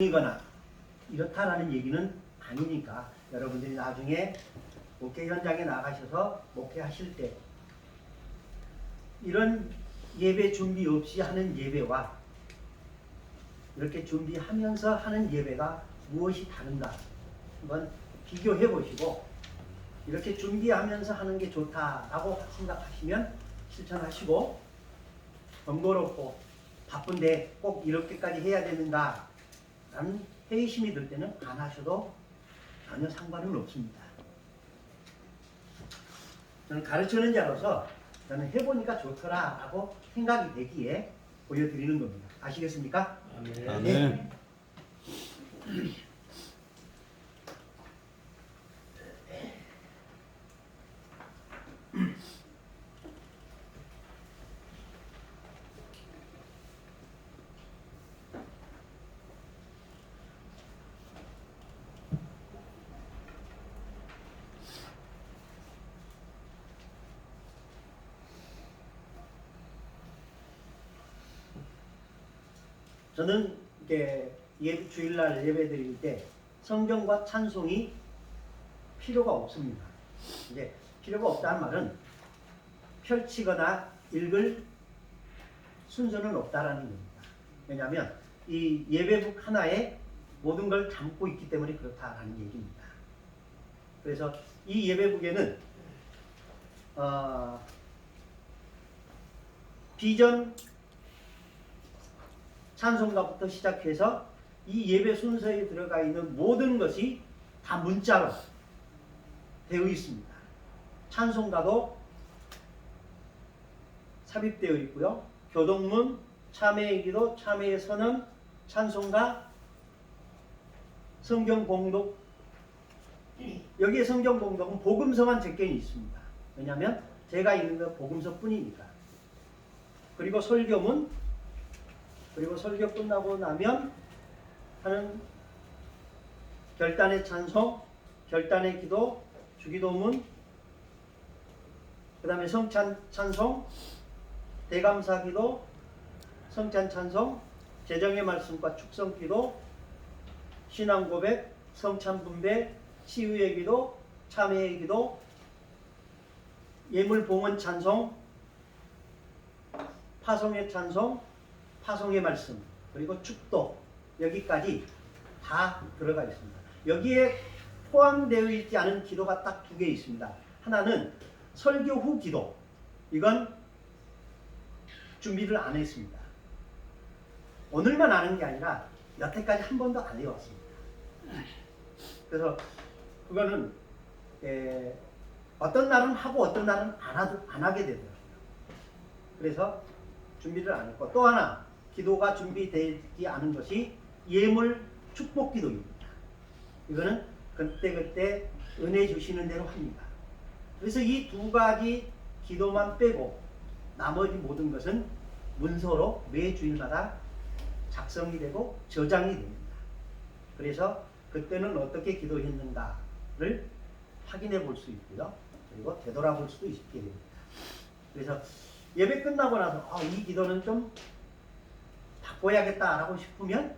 이거나 이렇다라는 얘기는 아니니까 여러분들이 나중에 목회 현장에 나가셔서 목회하실 때 이런 예배 준비 없이 하는 예배와 이렇게 준비하면서 하는 예배가 무엇이 다른가 한번 비교해 보시고 이렇게 준비하면서 하는 게 좋다라고 생각하시면 실천하시고 번거롭고 바쁜데 꼭 이렇게까지 해야 되는가 라는 회의심이 들 때는 안 하셔도 전혀 상관은 없습니다. 저는 가르치는 자로서 저는 해보니까 좋더라 라고 생각이 되기에 보여드리는 겁니다. 아시겠습니까? 아멘. 네. 저는 이렇게 주일날 예배 드릴 때 성경과 찬송이 필요가 없습니다. 이제 필요가 없다는 말은 펼치거나 읽을 순서는 없다라는 겁니다. 왜냐하면 이 예배북 하나에 모든 걸 담고 있기 때문에 그렇다라는 얘기입니다. 그래서 이 예배북에는 비전 찬송가부터 시작해서 이 예배 순서에 들어가 있는 모든 것이 다 문자로 되어 있습니다. 찬송가도 삽입되어 있고요. 교동문, 참회의 기도, 참회의 선언, 찬송가, 성경 봉독. 여기에 성경 봉독은 복음서만 제껴 있습니다. 왜냐하면 제가 읽는 건 복음서뿐이니까. 그리고 설교문, 그리고 설교 끝나고 나면 하는 결단의 찬송, 결단의 기도, 주기도문, 그 다음에 성찬 찬송, 대감사 기도, 성찬 찬송, 재정의 말씀과 축성 기도, 신앙 고백, 성찬 분배, 치유의 기도, 참회의 기도, 예물 봉헌 찬송, 파송의 찬송, 파송의 말씀, 그리고 축도, 여기까지 다 들어가 있습니다. 여기에 포함되어 있지 않은 기도가 딱 두 개 있습니다. 하나는 설교 후 기도. 이건 준비를 안 했습니다. 오늘만 아는 게 아니라 여태까지 한 번도 안 해왔습니다. 그래서 그거는 어떤 날은 하고 어떤 날은 안 하게 되더라고요. 그래서 준비를 안 했고, 또 하나 기도가 준비되지 않은 것이 예물 축복 기도입니다. 이거는 그때그때 은혜 주시는 대로 합니다. 그래서 이 두 가지 기도만 빼고 나머지 모든 것은 문서로 매 주일마다 작성이 되고 저장이 됩니다. 그래서 그때는 어떻게 기도했는가를 확인해 볼 수 있고요. 그리고 되돌아볼 수도 있게 됩니다. 그래서 예배 끝나고 나서 이 기도는 좀 바꿔야겠다라고 싶으면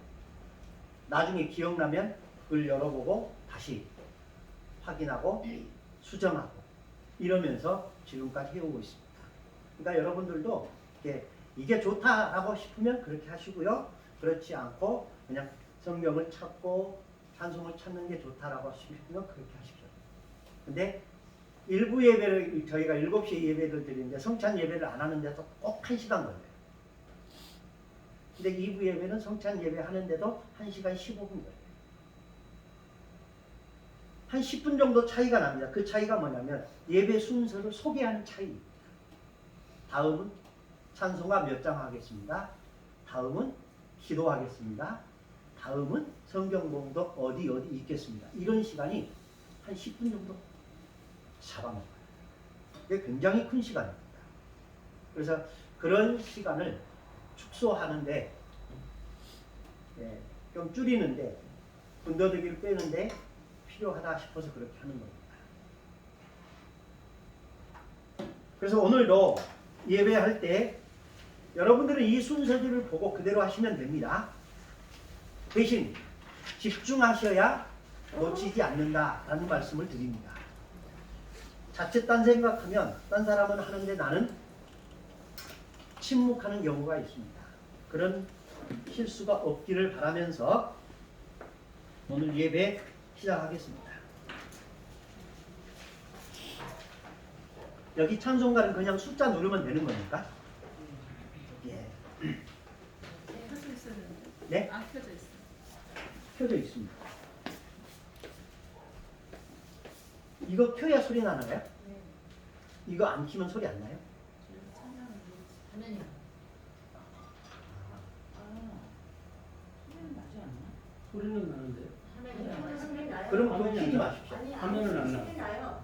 나중에 기억나면 그걸 열어보고 다시 확인하고 수정하고 이러면서 지금까지 해오고 있습니다. 그러니까 여러분들도 이게 좋다라고 싶으면 그렇게 하시고요. 그렇지 않고 그냥 성경을 찾고 찬송을 찾는 게 좋다라고 싶으면 그렇게 하십시오. 근데 일부 예배를 저희가 7시에 예배를 드리는데 성찬 예배를 안 하는데도 꼭 1시간 걸려요. 근데 2부 예배는 성찬 예배 하는데도 1시간 15분 걸려요. 한 10분 정도 차이가 납니다. 그 차이가 뭐냐면 예배 순서를 소개하는 차이입니다. 다음은 찬송가 몇 장 하겠습니다. 다음은 기도하겠습니다. 다음은 성경 봉독 어디 읽겠습니다. 이런 시간이 한 10분 정도 잡아먹어요. 이게 굉장히 큰 시간입니다. 그래서 그런 시간을 축소하는데 좀 줄이는데 군더더기를 빼는데 필요하다 싶어서 그렇게 하는 겁니다. 그래서 오늘도 예배할 때 여러분들은 이 순서들을 보고 그대로 하시면 됩니다. 대신 집중하셔야 놓치지 않는다라는 말씀을 드립니다. 자칫 딴 생각하면 딴 사람은 하는데 나는 침묵하는 경우가 있습니다. 그런 실수가 없기를 바라면서 오늘 예배 시작하겠습니다. 여기 찬송가는 그냥 숫자 누르면 되는 겁니까? 예. 네? 켜져 있어. 켜져 있습니다. 이거 켜야 소리 나나요? 이거 안 켜면 소리 안 나요? 화면이 소리는 나는데 그럼 그거 켜지 마십시오. 화면은 안 나.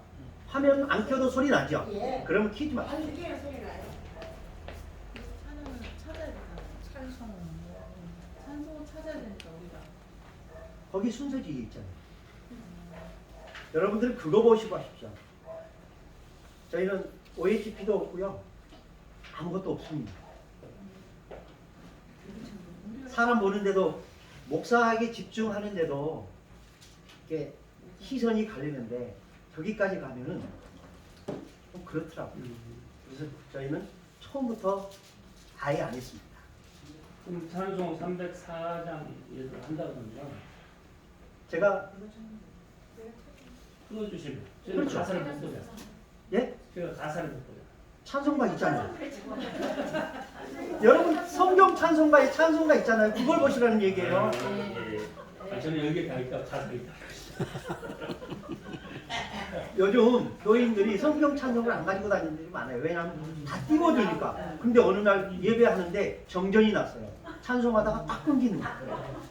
화면 안 켜도 소리 나죠? 예. 그러면 켜지 마십시오. 아니 이게 소리 나요. 찬양은 찾아야 되잖아. 찬송 찾아야 되니까 우리가. 거기 순서지에 있잖아요. 여러분들 그거 보시고 하십시오. 저희는 OHP도 없고요. 아무것도 없습니다. 사람 보는데도 목사에게 집중하는데도 이렇게 시선이 갈리는데 저기까지 가면은 좀 그렇더라고요. 그래서 저희는 처음부터 아예 안 했습니다. 그럼 찬송 304장에서 한다던가 제가 끊어주시면 저희가 그렇죠. 가사를 못 보자. 예? 저희가 가사를 못 보자. 찬송가 있잖아요. 여러분 성경 찬송가에 찬송가 있잖아요. 그걸 보시라는 얘기예요. 저는 여기 가니까 가사가 있다. 요즘 교인들이 성경 찬송을 안 가지고 다니는 분들이 많아요. 왜냐하면 다 띄워주니까. 근데 어느 날 예배하는데 정전이 났어요. 찬송하다가 딱 끊기는 거예요.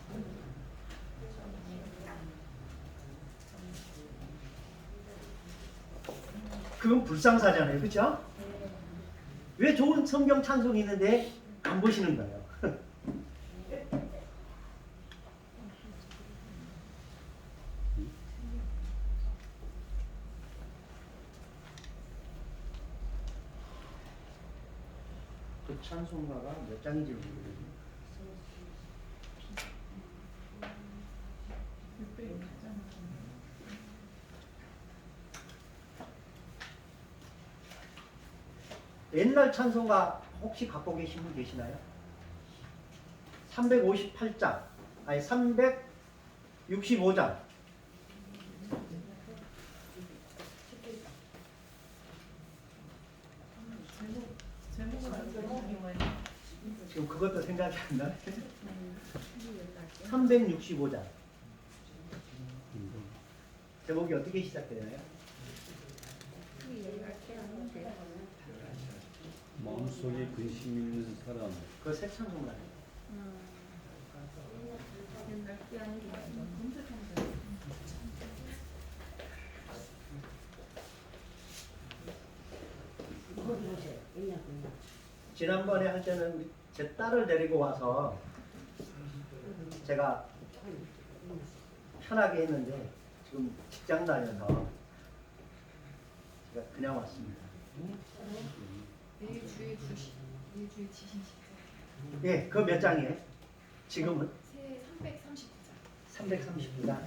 그건 불상사잖아요. 그렇죠? 왜 좋은 성경 찬송이 있는데 안 보시는 거예요? 그 찬송가가 몇 장인지 모르겠어요. 600이 가장 옛날 찬송가 혹시 갖고 계신 분 계시나요? 358장, 아니 365장. 제목을 알고 있는 지금 그것도 생각이 안 나네. 365장. 제목이 어떻게 시작되나요? 마음속에 근심 있는 사람. 그거 새 찬송가예요. 옛날 게 아니고 검색하면 돼. 지난번에 할 때는 제 딸을 데리고 와서 제가 편하게 했는데 지금 직장 다녀서 제가 그냥 왔습니다. 내일 주에 지신 십자. 예, 그 몇 장이에요? 지금은? 새 339장. 339장.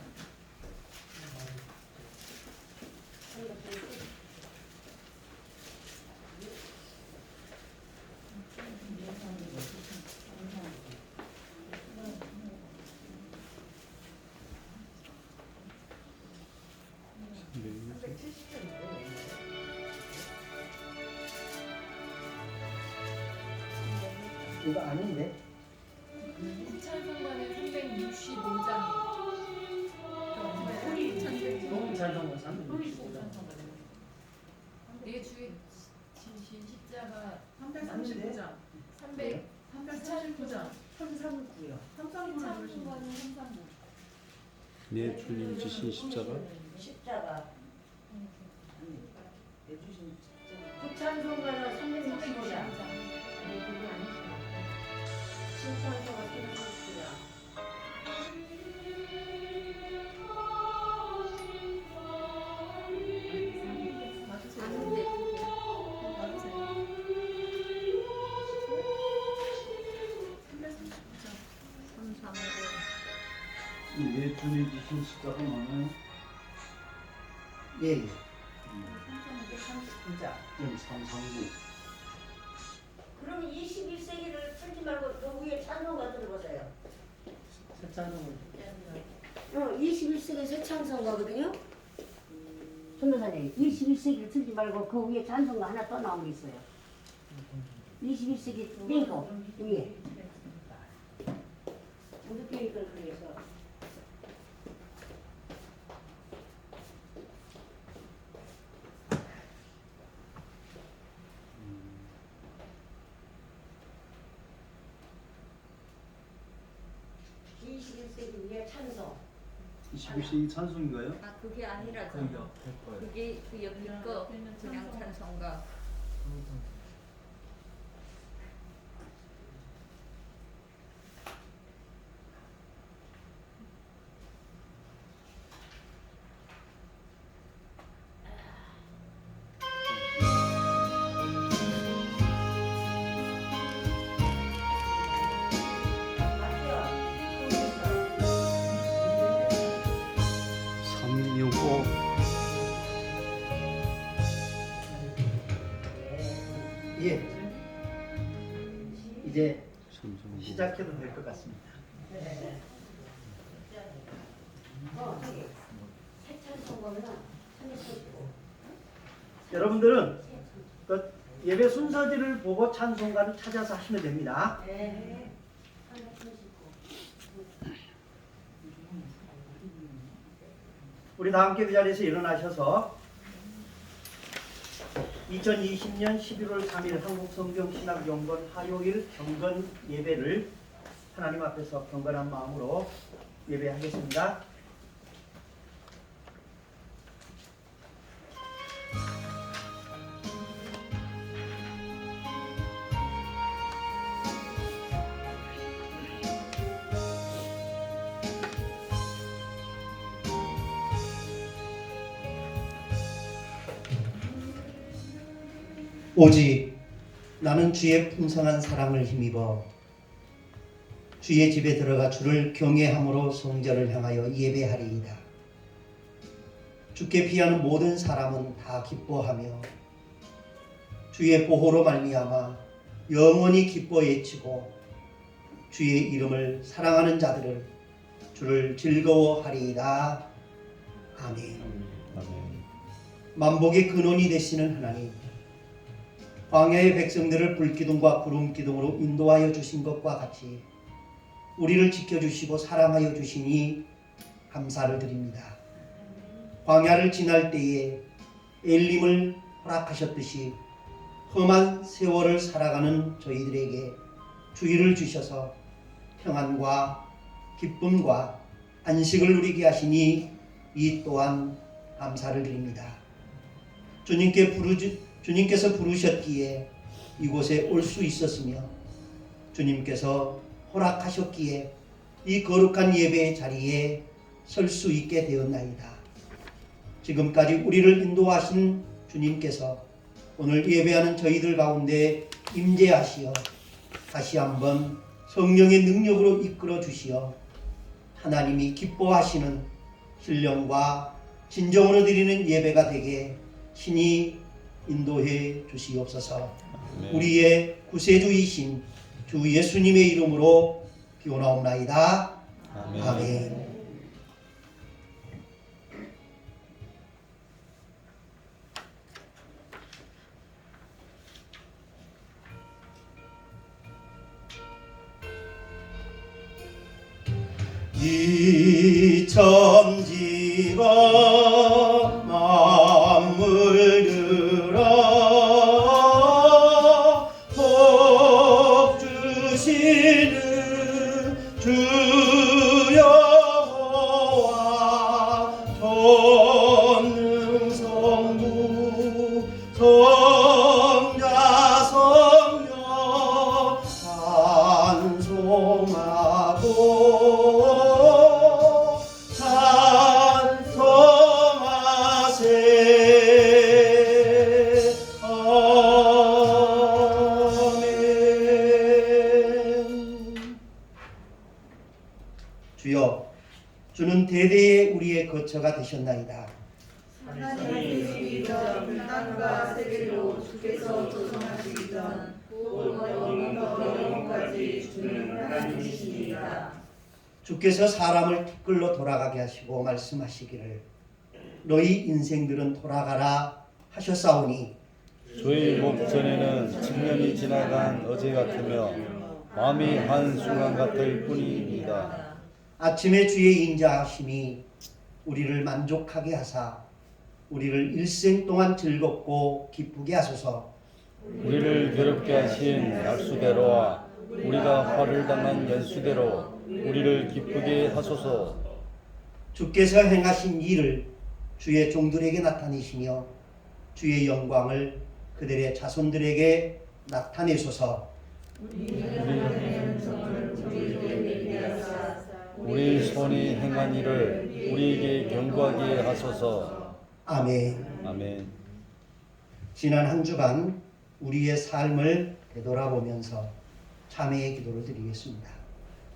이거 아닌데? 찬송가는 365장이에요. 좋은 찬송가 365장. 내 주에 지신 십자가 339장. 339장. 339요. 찬송가는 339. 내 주님 지신 십자가. 십자가. 구찬송가는 365장. 신찬송가 369장. 내 주님 지신 십자가는 예. 3,539장. 상상구. 그럼 21세기를 틀지 말고 그 위에 찬송가 들어보세요. 새 찬송을 21세기 새 찬송가거든요. 전도사님, 21세기를 틀지 말고 그 위에 찬송가 하나 또 나온 게 있어요. 21세기 링거 위에. 어떻게 이걸 그래서 위에 찬송. 21세기 찬송인가요? 아 그게 아니라서 그 옆에 거예요. 그게 그 옆에 거 그냥 찬송가 맞죠? 365. 예. 이제 삼성구. 시작해도 될 것 같습니다. 저기 새 찬송가는 365. 여러분들은 그 예배 순서지를 보고 찬송가를 찾아서 하시면 됩니다. 네. 369. 우리 다 함께 그 자리에서 일어나셔서 2020년 11월 3일 한국성경신학연구원 화요일 경건 예배를 하나님 앞에서 경건한 마음으로 예배하겠습니다. 오직 나는 주의 풍성한 사랑을 힘입어 주의 집에 들어가 주를 경외함으로 성전을 향하여 예배하리이다. 주께 피하는 모든 사람은 다 기뻐하며 주의 보호로 말미암아 영원히 기뻐 외치고 주의 이름을 사랑하는 자들을 주를 즐거워하리이다. 아멘. 아멘. 만복의 근원이 되시는 하나님, 광야의 백성들을 불기둥과 구름기둥으로 인도하여 주신 것과 같이 우리를 지켜주시고 사랑하여 주시니 감사를 드립니다. 광야를 지날 때에 엘림을 허락하셨듯이 험한 세월을 살아가는 저희들에게 주의를 주셔서 평안과 기쁨과 안식을 누리게 하시니 이 또한 감사를 드립니다. 주님께서 부르셨기에 이곳에 올 수 있었으며 주님께서 허락하셨기에 이 거룩한 예배의 자리에 설 수 있게 되었나이다. 지금까지 우리를 인도하신 주님께서 오늘 예배하는 저희들 가운데 임재하시어 다시 한번 성령의 능력으로 이끌어 주시어 하나님이 기뻐하시는 신령과 진정으로 드리는 예배가 되게 신이 인도해 주시옵소서. 아멘. 우리의 구세주이신 주 예수님의 이름으로 기원하옵나이다. 아멘. 아멘. 이 천지가 만물 들어 복 주시는 주 여호와 전능 성부 성자 성령 찬송하고 찬송 주는 대대에 우리의 거처가 되셨나이다. 하나님의 주이자 땅과 세계로 주께서 조성하시기 전 영원부터 영원까지 주는 하나님이시니이다. 주께서 사람을 티끌로 돌아가게 하시고 말씀하시기를 너희 인생들은 돌아가라 하셨사오니 저희 목전에는 10년이 지나간 어제 같으며 마음이 한순간 같을 뿐입니다. 아침에 주의 인자하심이 우리를 만족하게 하사 우리를 일생 동안 즐겁고 기쁘게 하소서. 우리를 괴롭게 하신 약수대로와 우리가 화를 당한 연수대로 우리를 기쁘게 하소서. 주께서 행하신 일을 주의 종들에게 나타내시며 주의 영광을 그들의 자손들에게 나타내소서. 우리 손이 행한 일을 우리에게 경고하게 하소서. 아멘. 아멘. 지난 한 주간 우리의 삶을 되돌아보면서 참회의 기도를 드리겠습니다.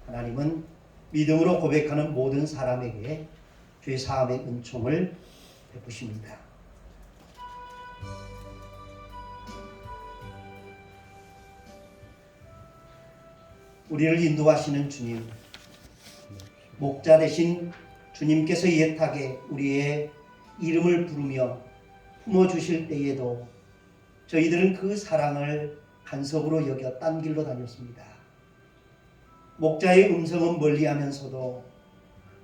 하나님은 믿음으로 고백하는 모든 사람에게 죄 사함의 은총을 베푸십니다. 우리를 인도하시는 주님, 목자 되신 주님께서 예탁에 우리의 이름을 부르며 품어주실 때에도 저희들은 그 사랑을 간섭으로 여겨 딴 길로 다녔습니다. 목자의 음성은 멀리하면서도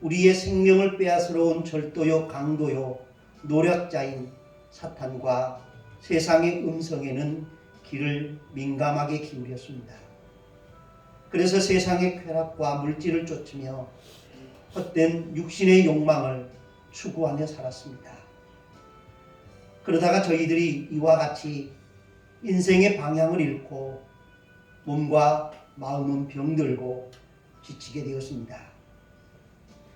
우리의 생명을 빼앗으러 온 절도요 강도요 노략자인 사탄과 세상의 음성에는 귀를 민감하게 기울였습니다. 그래서 세상의 쾌락과 물질을 쫓으며 헛된 육신의 욕망을 추구하며 살았습니다. 그러다가 저희들이 이와 같이 인생의 방향을 잃고 몸과 마음은 병들고 지치게 되었습니다.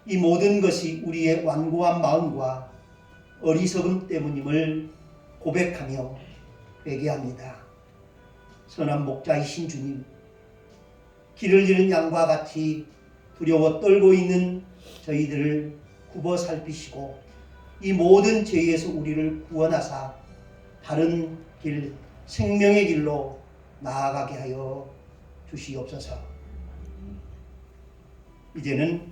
이 모든 것이 우리의 완고한 마음과 어리석음 때문임을 고백하며 회개합니다. 선한 목자이신 주님, 길을 잃은 양과 같이 두려워 떨고 있는 저희들을 굽어 살피시고 이 모든 죄에서 우리를 구원하사 바른 길, 생명의 길로 나아가게 하여 주시옵소서. 이제는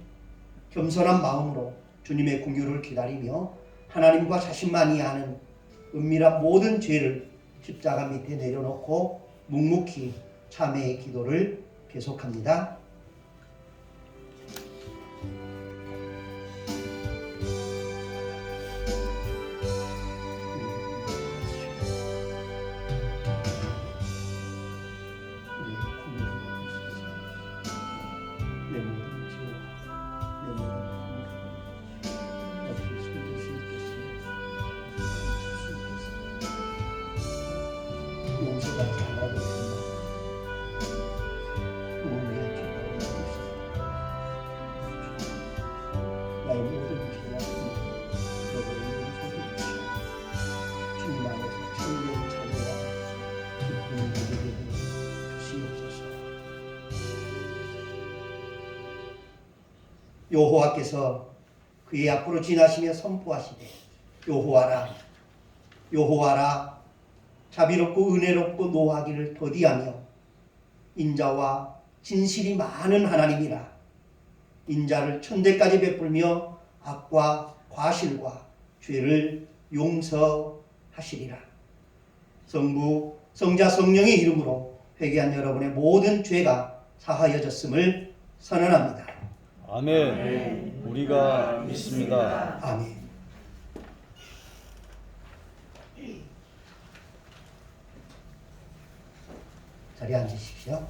겸손한 마음으로 주님의 긍휼을 기다리며 하나님과 자신만이 아는 은밀한 모든 죄를 십자가 밑에 내려놓고 묵묵히 참회의 기도를 계속합니다. 여호와께서 그의 앞으로 지나시며 선포하시되 여호와라 여호와라 자비롭고 은혜롭고 노하기를 더디하며 인자와 진실이 많은 하나님이라. 인자를 천대까지 베풀며 악과 과실과 죄를 용서하시리라. 성부 성자 성령의 이름으로 회개한 여러분의 모든 죄가 사하여졌음을 선언합니다. 아멘. 우리가 믿습니다. 아멘. 자리에 앉으십시오.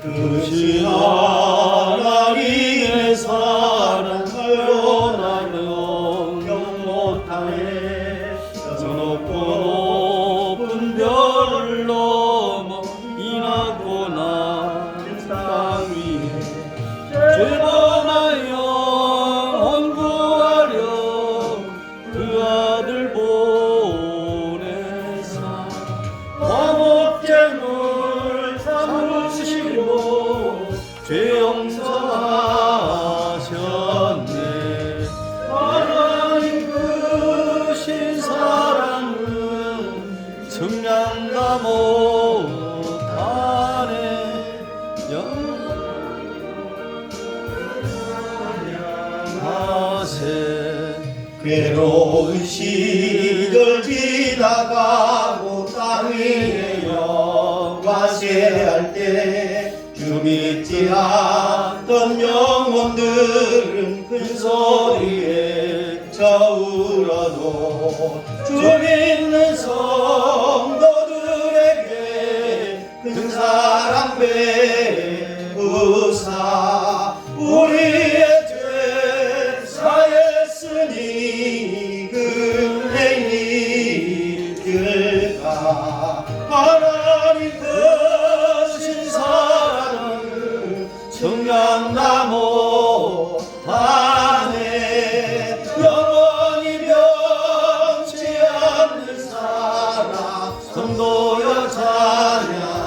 그신 하나님의 사랑으로 나는 경못하에 저 높고 높은 별을 넘어 이나고 낮은 땅 위에 죄범하여 헌구하려 그 아들 보내사 청량가 못하네 영하세 괴로운 시절 지나가고 땅 위에 영화세할 때 주 믿지 않던 영혼들은 큰 소리에 저울어도 주 믿는 성도들에게 큰 사랑 베푸사 우리의 죄 사했으니 은혜니 들까 하나님 크신 사랑을 청량나무 안에 영원히 변치 않는 사랑 성도여 찬양하세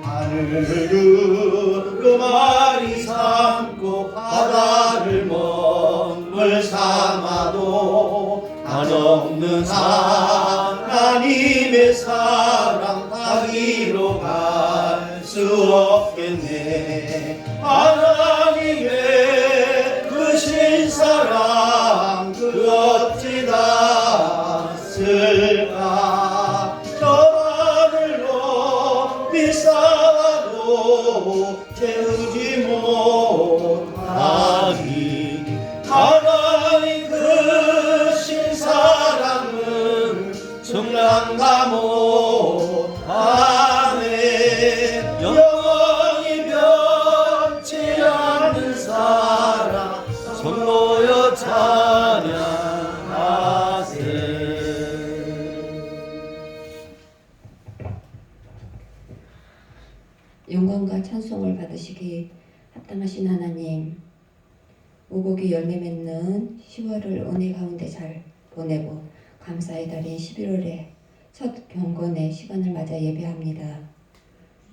하늘을 두루마리 삼고 바다를 먹물 삼아도 한없는 하나님의 사랑 다기로 갈 수 없겠네 하나님의 크신 사랑 그 어찌 닿을까 저 하늘로 비싸도 채우지 못하리 하나님 크신 사랑은 청량나무 안에 영원히 변치 않는 사랑 성도여 찬양하세 영광과 찬송을 받으시기 합당하신 하나님, 오곡이 열매 맺는 10월을 은혜 가운데 잘 보내고 감사의 달인 11월에 첫 경건의 시간을 맞아 예배합니다.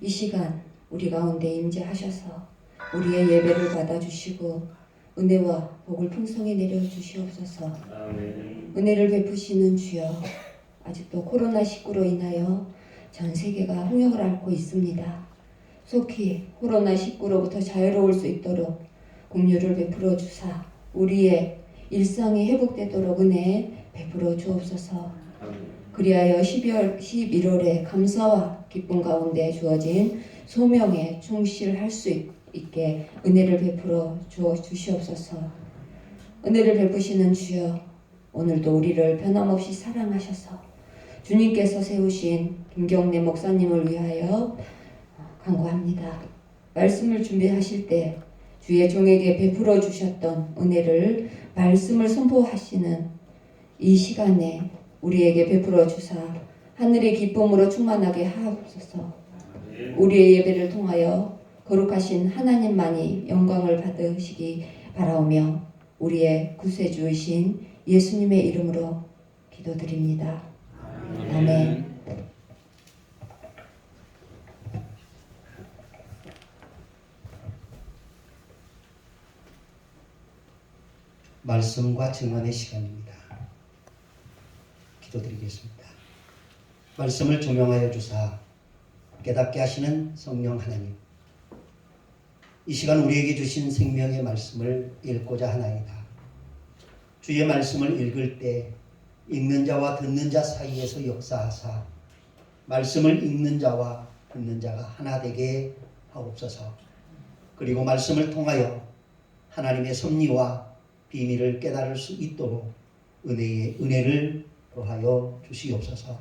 이 시간 우리 가운데 임재하셔서 우리의 예배를 받아주시고 은혜와 복을 풍성히 내려주시옵소서. 은혜를 베푸시는 주여, 아직도 코로나19로 인하여 전 세계가 홍역을 앓고 있습니다. 속히 코로나19로부터 자유로울 수 있도록 긍휼을 베풀어 주사 우리의 일상이 회복되도록 은혜 베풀어 주옵소서. 그리하여 11월에 감사와 기쁨 가운데 주어진 소명에 충실할 수 있게 은혜를 베풀어 주시옵소서. 은혜를 베푸시는 주여, 오늘도 우리를 변함없이 사랑하셔서 주님께서 세우신 김경래 목사님을 위하여 간구합니다. 말씀을 준비하실 때 주의 종에게 베풀어 주셨던 은혜를 말씀을 선포하시는 이 시간에 우리에게 베풀어 주사 하늘의 기쁨으로 충만하게 하옵소서. 우리의 예배를 통하여 거룩하신 하나님만이 영광을 받으시기 바라오며 우리의 구세주이신 예수님의 이름으로 기도드립니다. 아멘. 말씀과 증언의 시간입니다. 기도드리겠습니다. 말씀을 조명하여 주사 깨닫게 하시는 성령 하나님, 이 시간 우리에게 주신 생명의 말씀을 읽고자 하나이다. 주의 말씀을 읽을 때 읽는 자와 듣는 자 사이에서 역사하사 말씀을 읽는 자와 듣는 자가 하나 되게 하옵소서. 그리고 말씀을 통하여 하나님의 섭리와 비밀을 깨달을 수 있도록 은혜를 더하여 주시옵소서.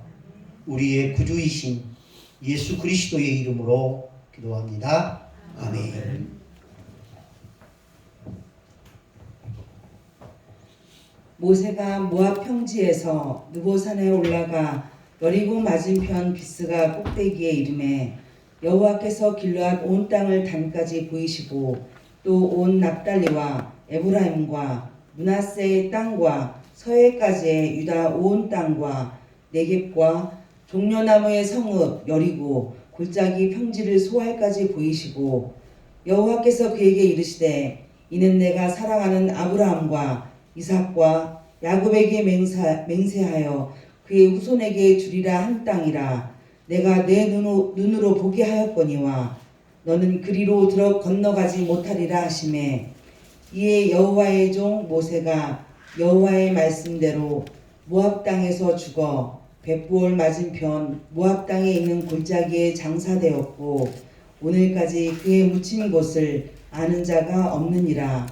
우리의 구주이신 예수 그리스도의 이름으로 기도합니다. 아멘. 모세가 모압 평지에서 느보산에 올라가 여리고 맞은편 비스가 꼭대기에 이르매 여호와께서 길르앗 온 땅을 단까지 보이시고 또 온 납달리와 에브라임과 므낫세의 땅과 서해까지의 유다 온 땅과 네겝과 종려나무의 성읍 여리고 골짜기 평지를 소알까지 보이시고 여호와께서 그에게 이르시되 이는 내가 사랑하는 아브라함과 이삭과 야곱에게 맹세하여 그의 후손에게 주리라 한 땅이라. 내가 내 눈으로 보게 하였거니와 너는 그리로 들어 건너가지 못하리라 하시매 이에 여호와의 종 모세가 여호와의 말씀대로 모압 땅에서 죽어 벳부올 맞은편 모압 땅에 있는 골짜기에 장사되었고 오늘까지 그의 묻힌 곳을 아는 자가 없느니라.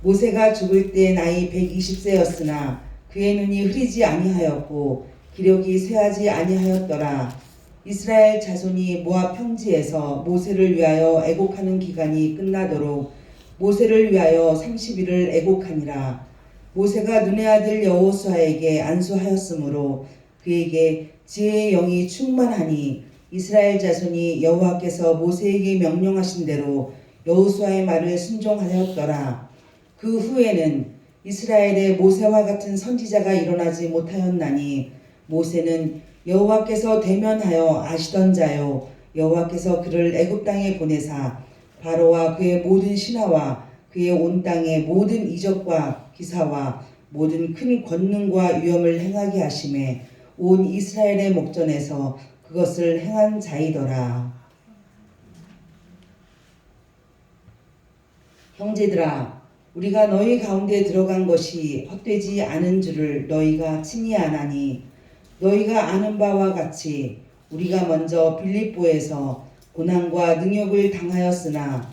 모세가 죽을 때 나이 120세였으나 그의 눈이 흐리지 아니하였고 기력이 쇠하지 아니하였더라. 이스라엘 자손이 모압 평지에서 모세를 위하여 애곡하는 기간이 끝나도록 모세를 위하여 30일을 애곡하니라. 모세가 눈의 아들 여호수아에게 안수하였으므로 그에게 지혜의 영이 충만하니 이스라엘 자손이 여호와께서 모세에게 명령하신 대로 여호수아의 말을 순종하였더라. 그 후에는 이스라엘에 모세와 같은 선지자가 일어나지 못하였나니 모세는 여호와께서 대면하여 아시던 자요 여호와께서 그를 애굽 땅에 보내사 바로와 그의 모든 신하와 그의 온 땅의 모든 이적과 기사와 모든 큰 권능과 위엄을 행하게 하심에 온 이스라엘의 목전에서 그것을 행한 자이더라. 형제들아 우리가 너희 가운데 들어간 것이 헛되지 않은 줄을 너희가 친히 아나니 너희가 아는 바와 같이 우리가 먼저 빌립보에서 고난과 능욕을 당하였으나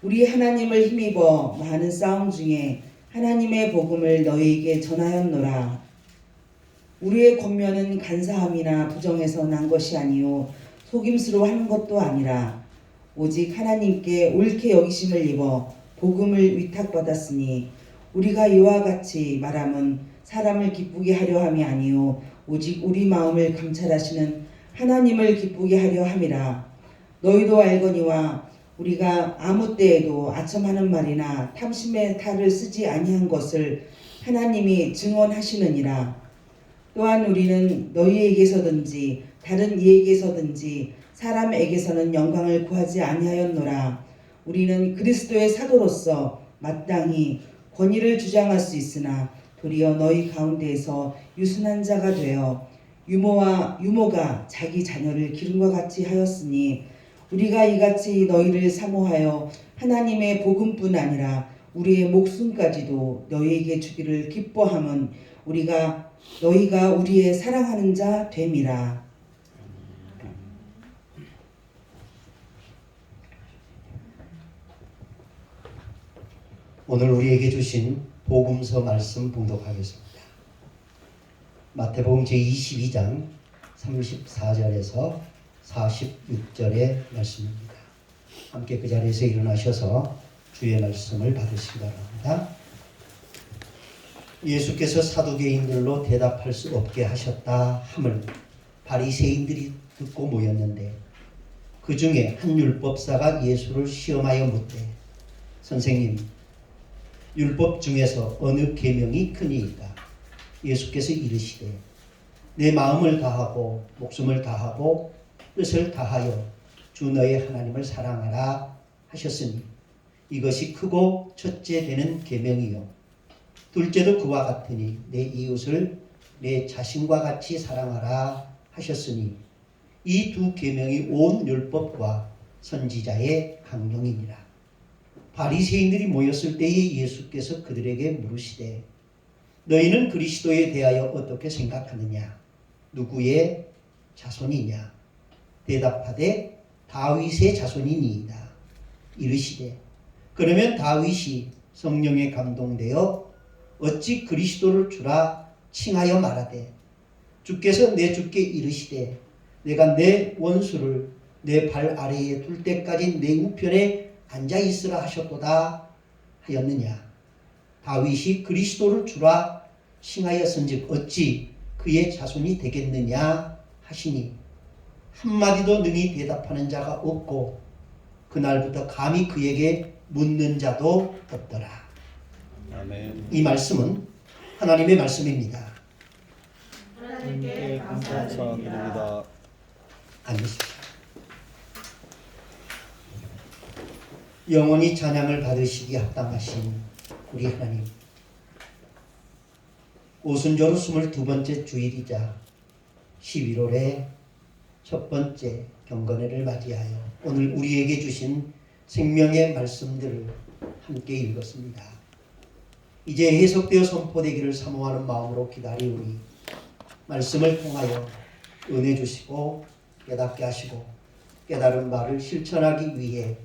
우리 하나님을 힘입어 많은 싸움 중에 하나님의 복음을 너희에게 전하였노라. 우리의 권면은 간사함이나 부정에서 난 것이 아니요 속임수로 하는 것도 아니라 오직 하나님께 옳게 여기심을 입어 복음을 위탁받았으니 우리가 이와 같이 말함은 사람을 기쁘게 하려 함이 아니요 오직 우리 마음을 감찰하시는 하나님을 기쁘게 하려 함이라. 너희도 알거니와 우리가 아무 때에도 아첨하는 말이나 탐심의 탈을 쓰지 아니한 것을 하나님이 증언하시느니라. 또한 우리는 너희에게서든지 다른 이에게서든지 사람에게서는 영광을 구하지 아니하였노라. 우리는 그리스도의 사도로서 마땅히 권위를 주장할 수 있으나 도리어 너희 가운데에서 유순한 자가 되어 유모가 자기 자녀를 기름과 같이 하였으니 우리가 이같이 너희를 사모하여 하나님의 복음뿐 아니라 우리의 목숨까지도 너희에게 주기를 기뻐함은 너희가 우리의 사랑하는 자 됨이라. 오늘 우리에게 주신 복음서 말씀 봉독하겠습니다. 마태복음 제22장 34절에서 46절의 말씀입니다. 함께 그 자리에서 일어나셔서 주의 말씀을 받으시기 바랍니다. 예수께서 사두개인들로 대답할 수 없게 하셨다 함을 바리새인들이 듣고 모였는데 그 중에 한 율법사가 예수를 시험하여 묻되 선생님 율법 중에서 어느 계명이 크니이까? 예수께서 이르시되 내 마음을 다하고 목숨을 다하고 뜻을 다하여 주 너의 하나님을 사랑하라 하셨으니 이것이 크고 첫째 되는 계명이요 둘째도 그와 같으니 내 이웃을 내 자신과 같이 사랑하라 하셨으니 이 두 계명이 온 율법과 선지자의 강령이니라. 바리새인들이 모였을 때에 예수께서 그들에게 물으시되 너희는 그리스도에 대하여 어떻게 생각하느냐? 누구의 자손이냐? 대답하되 다윗의 자손이니이다. 이르시되 그러면 다윗이 성령에 감동되어 어찌 그리스도를 주라 칭하여 말하되 주께서 내 주께 이르시되 내가 내 원수를 내 발 아래에 둘 때까지 내 우편에 앉아 있으라 하셨도다 하였느냐? 다윗이 그리스도를 주라 칭하였은즉 어찌 그의 자손이 되겠느냐 하시니 한마디도 능히 대답하는 자가 없고 그날부터 감히 그에게 묻는 자도 없더라. 아멘. 이 말씀은 하나님의 말씀입니다. 하나님께 감사드립니다. 앉으십시오. 영원히 찬양을 받으시기 합당하신 우리 하나님, 오순절 후 22번째 주일이자 11월의 첫 번째 경건회를 맞이하여 오늘 우리에게 주신 생명의 말씀들을 함께 읽었습니다. 이제 해석되어 선포되기를 사모하는 마음으로 기다리오니 말씀을 통하여 은혜 주시고 깨닫게 하시고 깨달은 바를 실천하기 위해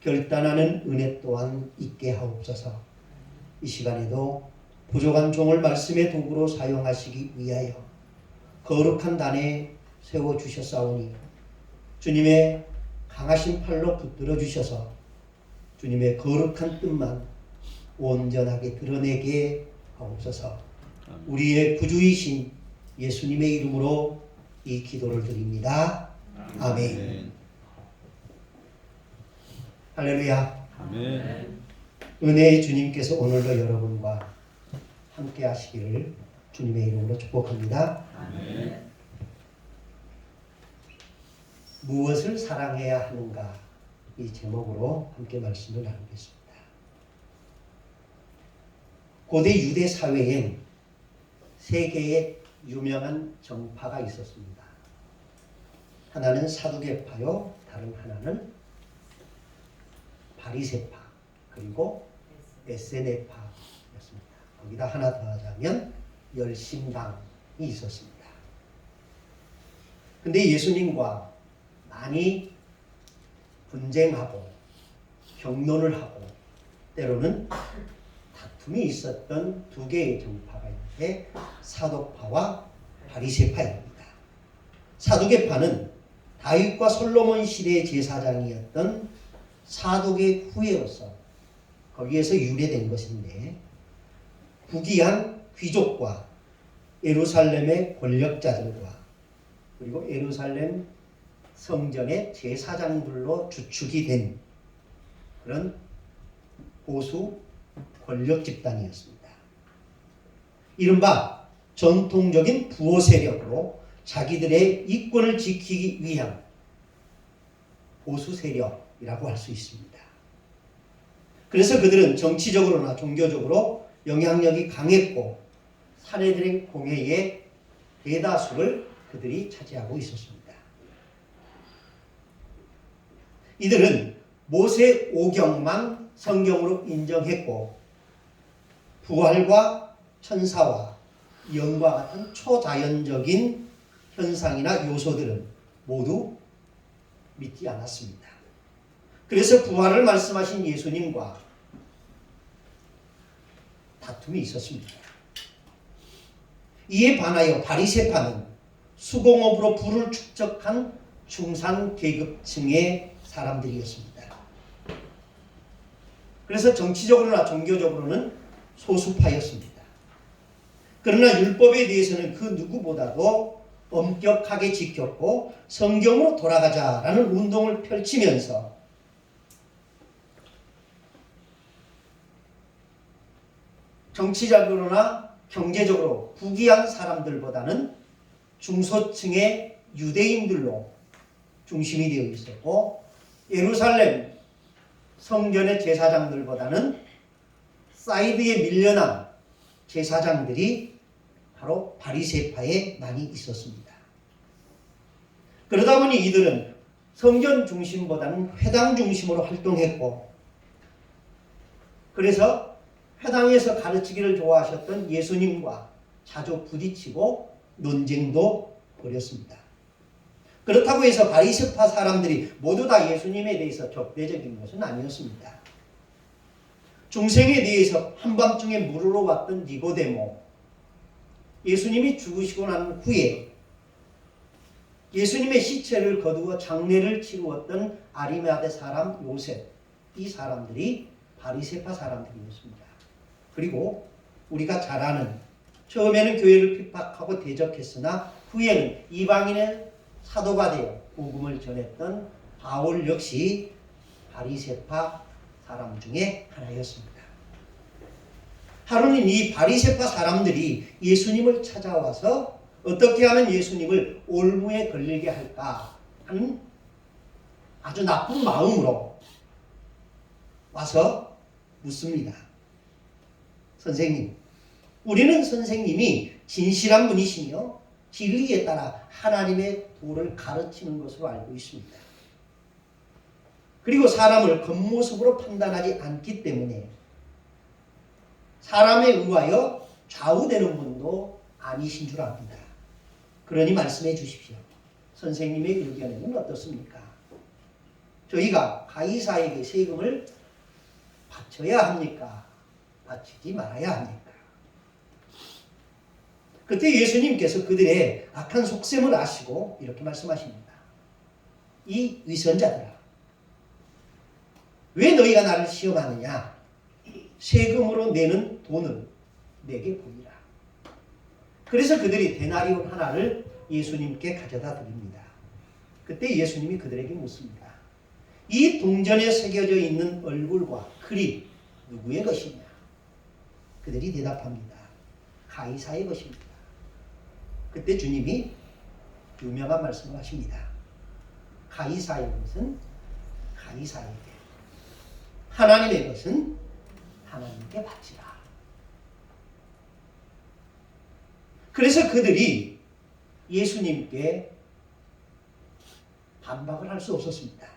결단하는 은혜 또한 있게 하옵소서. 이 시간에도 부족한 종을 말씀의 도구로 사용하시기 위하여 거룩한 단에 세워주셨사오니 주님의 강하신 팔로 붙들어 주셔서 주님의 거룩한 뜻만 온전하게 드러내게 하옵소서. 우리의 구주이신 예수님의 이름으로 이 기도를 드립니다. 아멘. 할렐루야. 아멘. 은혜의 주님께서 오늘도 여러분과 함께 하시기를 주님의 이름으로 축복합니다. 아멘. 무엇을 사랑해야 하는가, 이 제목으로 함께 말씀을 나누겠습니다. 고대 유대 사회엔 세 개의 유명한 정파가 있었습니다. 하나는 사두개파요, 다른 하나는 바리새파, 그리고 에세네파였습니다. 거기다 하나 더 하자면 열심당이 있었습니다. 근데 예수님과 많이 분쟁하고 경론을 하고 때로는 다툼이 있었던 두 개의 정파가 있는데 사도파와 바리새파입니다. 사두개파는 다윗과 솔로몬 시대의 제사장이었던 사독의 후예로서 거기에서 유래된 것인데 부귀한 귀족과 예루살렘의 권력자들과 그리고 예루살렘 성전의 제사장들로 주축이 된 그런 보수 권력 집단이었습니다. 이른바 전통적인 부호 세력으로 자기들의 이권을 지키기 위한 보수 세력이라고 할 수 있습니다. 그래서 그들은 정치적으로나 종교적으로 영향력이 강했고 사내들의 공회의 대다수를 그들이 차지하고 있었습니다. 이들은 모세 오경만 성경으로 인정했고 부활과 천사와 영과 같은 초자연적인 현상이나 요소들은 모두 믿지 않았습니다. 그래서 부활을 말씀하신 예수님과 다툼이 있었습니다. 이에 반하여 바리새파는 수공업으로 부를 축적한 중산 계급층의 사람들이었습니다. 그래서 정치적으로나 종교적으로는 소수파였습니다. 그러나 율법에 대해서는 그 누구보다도 엄격하게 지켰고 성경으로 돌아가자라는 운동을 펼치면서 정치적으로나 경제적으로 부귀한 사람들보다는 중소층의 유대인들로 중심이 되어 있었고 예루살렘 성전의 제사장들보다는 사이드에 밀려난 제사장들이 바로 바리새파에 많이 있었습니다. 그러다 보니 이들은 성전 중심보다는 회당 중심으로 활동했고 그래서 회당에서 가르치기를 좋아하셨던 예수님과 자주 부딪히고 논쟁도 벌였습니다. 그렇다고 해서 바리새파 사람들이 모두 다 예수님에 대해서 적대적인 것은 아니었습니다. 중생에 대해서 한밤중에 물으러 왔던 니고데모, 예수님이 죽으시고 난 후에 예수님의 시체를 거두어 장례를 치루었던 아리마대 사람 요셉, 이 사람들이 바리새파 사람들이었습니다. 그리고 우리가 잘 아는 처음에는 교회를 핍박하고 대적했으나 후에는 이방인의 사도가 되어 복음을 전했던 바울 역시 바리새파 사람 중에 하나였습니다. 하루는 이 바리새파 사람들이 예수님을 찾아와서 어떻게 하면 예수님을 올무에 걸리게 할까 하는 아주 나쁜 마음으로 와서 묻습니다. 선생님, 우리는 선생님이 진실한 분이시며 진리에 따라 하나님의 도를 가르치는 것으로 알고 있습니다. 그리고 사람을 겉모습으로 판단하지 않기 때문에 사람에 의하여 좌우되는 분도 아니신 줄 압니다. 그러니 말씀해 주십시오. 선생님의 의견에는 어떻습니까? 저희가 가이사에게 세금을 바쳐야 합니까? 바치지 말아야 합니까? 그때 예수님께서 그들의 악한 속셈을 아시고 이렇게 말씀하십니다. 이 위선자들아, 왜 너희가 나를 시험하느냐? 세금으로 내는 돈을 내게 보이라. 그래서 그들이 데나리온 하나를 예수님께 가져다 드립니다. 그때 예수님이 그들에게 묻습니다. 이 동전에 새겨져 있는 얼굴과 그림 누구의 것이냐? 그들이 대답합니다. 가이사의 것입니다. 그때 주님이 유명한 말씀을 하십니다. 가이사의 것은 가이사에게, 하나님의 것은 하나님께 바치라. 그래서 그들이 예수님께 반박을 할 수 없었습니다.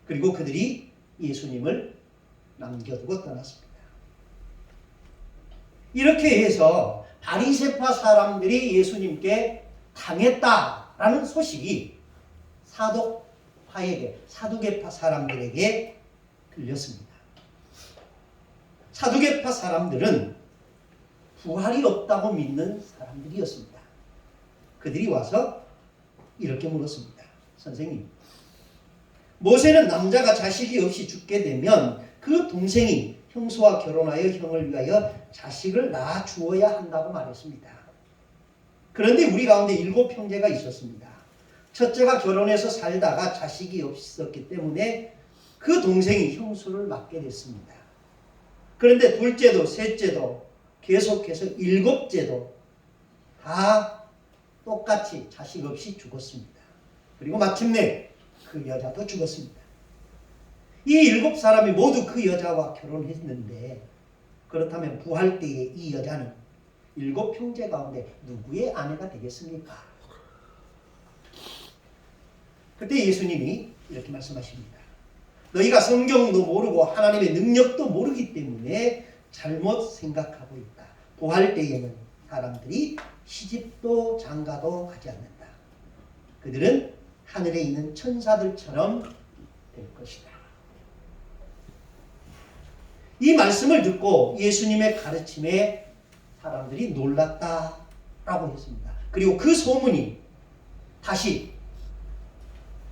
그리고 그들이 예수님을 남겨두고 떠났습니다. 이렇게 해서 바리새파 사람들이 예수님께 당했다라는 소식이 사두개파 사람들에게 들렸습니다. 사두개파 사람들은 부활이 없다고 믿는 사람들이었습니다. 그들이 와서 이렇게 물었습니다. 선생님, 모세는 남자가 자식이 없이 죽게 되면 그 동생이 형수와 결혼하여 형을 위하여 자식을 낳아 주어야 한다고 말했습니다. 그런데 우리 가운데 7 형제가 있었습니다. 첫째가 결혼해서 살다가 자식이 없었기 때문에 그 동생이 형수를 맡게 됐습니다. 그런데 둘째도 셋째도 계속해서 7째도 다 똑같이 자식 없이 죽었습니다. 그리고 마침내 그 여자도 죽었습니다. 이 7사람이 모두 그 여자와 결혼했는데, 그렇다면 부활 때에 이 여자는 7 형제 가운데 누구의 아내가 되겠습니까? 그때 예수님이 이렇게 말씀하십니다. 너희가 성경도 모르고 하나님의 능력도 모르기 때문에 잘못 생각하고 있다. 부활 때에는 사람들이 시집도 장가도 가지 않는다. 그들은 하늘에 있는 천사들처럼 될 것이다. 이 말씀을 듣고 예수님의 가르침에 사람들이 놀랐다라고 했습니다. 그리고 그 소문이 다시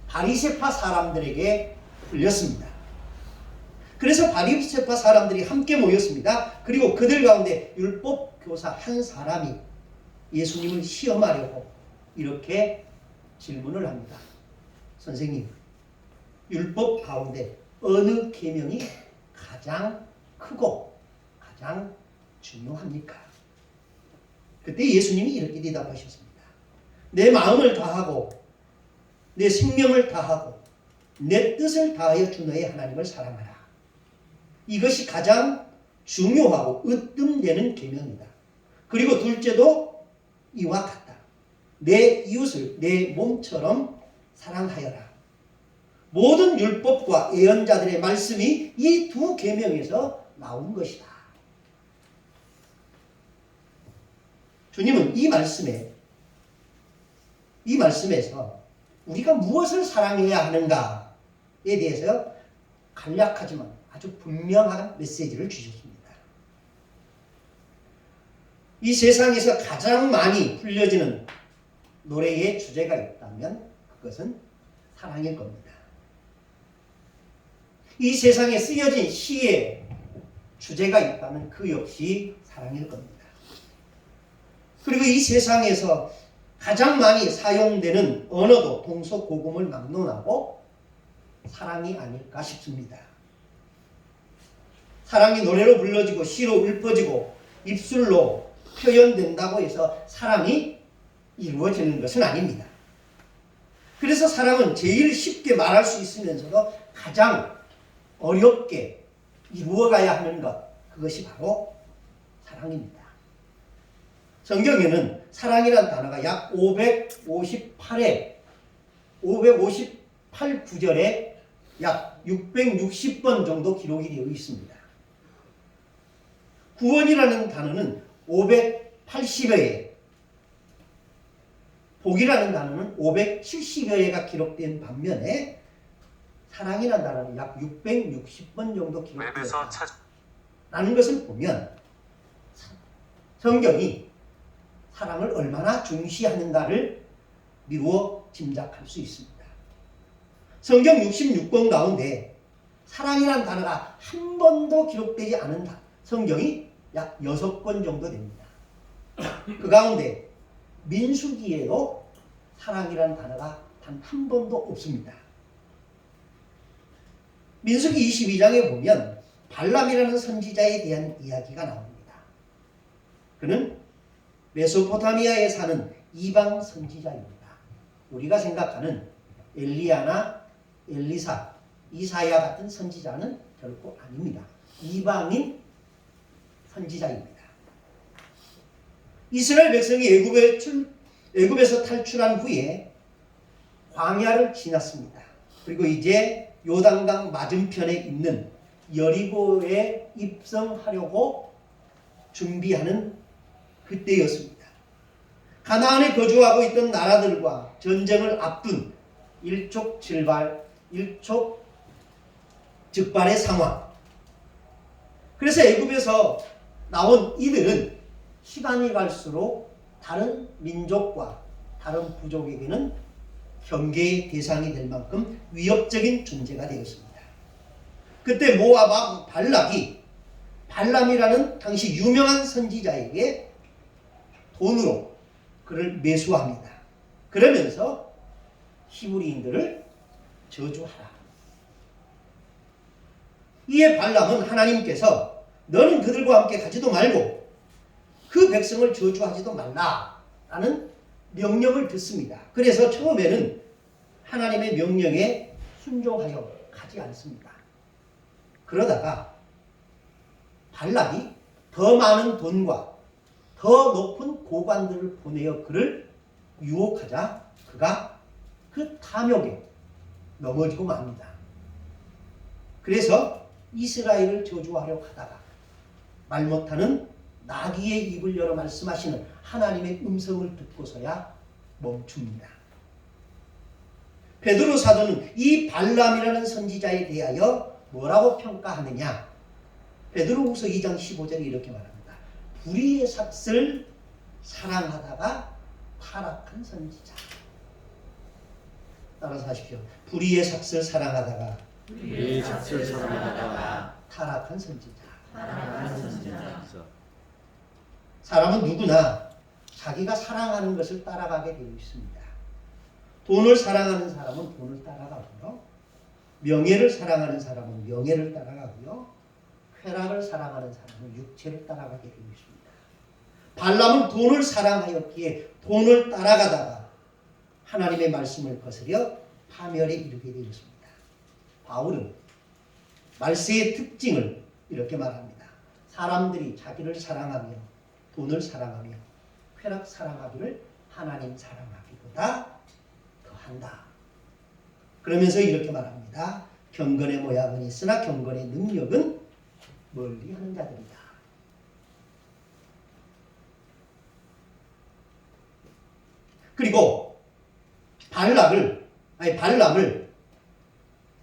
바리새파 사람들에게 들렸습니다. 그래서 바리새파 사람들이 함께 모였습니다. 그리고 그들 가운데 율법 교사 한 사람이 예수님을 시험하려고 이렇게 질문을 합니다. 선생님, 율법 가운데 어느 계명이 가장 크고 가장 중요합니까? 그때 예수님이 이렇게 대답하셨습니다. 내 마음을 다하고 내 생명을 다하고 내 뜻을 다하여 주 너의 하나님을 사랑하라. 이것이 가장 중요하고 으뜸되는 계명이다. 그리고 둘째도 이와 같다. 내 이웃을 내 몸처럼 사랑하여라. 모든 율법과 예언자들의 말씀이 이 2 계명에서 나온 것이다. 주님은 이 말씀에서 우리가 무엇을 사랑해야 하는가에 대해서 간략하지만 아주 분명한 메시지를 주셨습니다. 이 세상에서 가장 많이 불려지는 노래의 주제가 있다면 그것은 사랑일 겁니다. 이 세상에 쓰여진 시의 주제가 있다면 그 역시 사랑일 겁니다. 그리고 이 세상에서 가장 많이 사용되는 언어도 동서고금을 막론하고 사랑이 아닐까 싶습니다. 사랑이 노래로 불러지고 시로 읊어지고 입술로 표현된다고 해서 사랑이 이루어지는 것은 아닙니다. 그래서 사랑은 제일 쉽게 말할 수 있으면서도 가장 어렵게 이루어가야 하는 것, 그것이 바로 사랑입니다. 성경에는 사랑이라는 단어가 약 558 구절에 약 660번 정도 기록이 되어 있습니다. 구원이라는 단어는 580여 회, 복이라는 단어는 570여 회가 기록된 반면에 사랑이라는 단어는 약 660번 정도 기록되었다. 라는 것을 보면 성경이 사랑을 얼마나 중시하는가를 미루어 짐작할 수 있습니다. 성경 66권 가운데 사랑이라는 단어가 한 번도 기록되지 않은 성경이 약 6권 정도 됩니다. 그 가운데 민수기에도 사랑이라는 단어가 단 한 번도 없습니다. 민수기 22장에 보면 발람이라는 선지자에 대한 이야기가 나옵니다. 그는 메소포타미아에 사는 이방 선지자입니다. 우리가 생각하는 엘리야나 엘리사, 이사야 같은 선지자는 결코 아닙니다. 이방인 선지자입니다. 이스라엘 백성이 애굽에서 탈출한 후에 광야를 지났습니다. 그리고 이제 요단강 맞은편에 있는 여리고에 입성하려고 준비하는 그때였습니다. 가나안에 거주하고 있던 나라들과 전쟁을 앞둔 일촉즉발의 상황. 그래서 애굽에서 나온 이들은 시간이 갈수록 다른 민족과 다른 부족에게는 경계의 대상이 될 만큼 위협적인 존재가 되었습니다. 그때 모압 발락이 발람이라는 당시 유명한 선지자에게 돈으로 그를 매수합니다. 그러면서 히브리인들을 저주하라. 이에 발람은 하나님께서 너는 그들과 함께 가지도 말고 그 백성을 저주하지도 말라라는 명령을 듣습니다. 그래서 처음에는 하나님의 명령에 순종하여 가지 않습니다. 그러다가 발락이 더 많은 돈과 더 높은 고관들을 보내어 그를 유혹하자 그가 그 탐욕에 넘어지고 맙니다. 그래서 이스라엘을 저주하려 하다가 말 못하는 나귀의 입을 열어 말씀하시는 하나님의 음성을 듣고서야 멈춥니다. 베드로 사도는 이 발람이라는 선지자에 대하여 뭐라고 평가하느냐? 베드로후서 2장 15절에 이렇게 말합니다. 불의의 삭슬 사랑하다가 타락한 선지자. 따라서 하십시오. 불의의 삭슬 사랑하다가 타락한 선지자. 사람은 누구나 자기가 사랑하는 것을 따라가게 되어 있습니다. 돈을 사랑하는 사람은 돈을 따라가고요. 명예를 사랑하는 사람은 명예를 따라가고요. 쾌락을 사랑하는 사람은 육체를 따라가게 되어 있습니다. 발람은 돈을 사랑하였기에 돈을 따라가다가 하나님의 말씀을 거스려 파멸에 이르게 되었습니다. 바울은 말세의 특징을 이렇게 말합니다. 사람들이 자기를 사랑하며 돈을 사랑하며 쾌락 사랑하기를 하나님 사랑하기보다 더한다. 그러면서 이렇게 말합니다. 경건의 모양은 있으나 경건의 능력은 멀리하는 자들이다. 그리고 발람을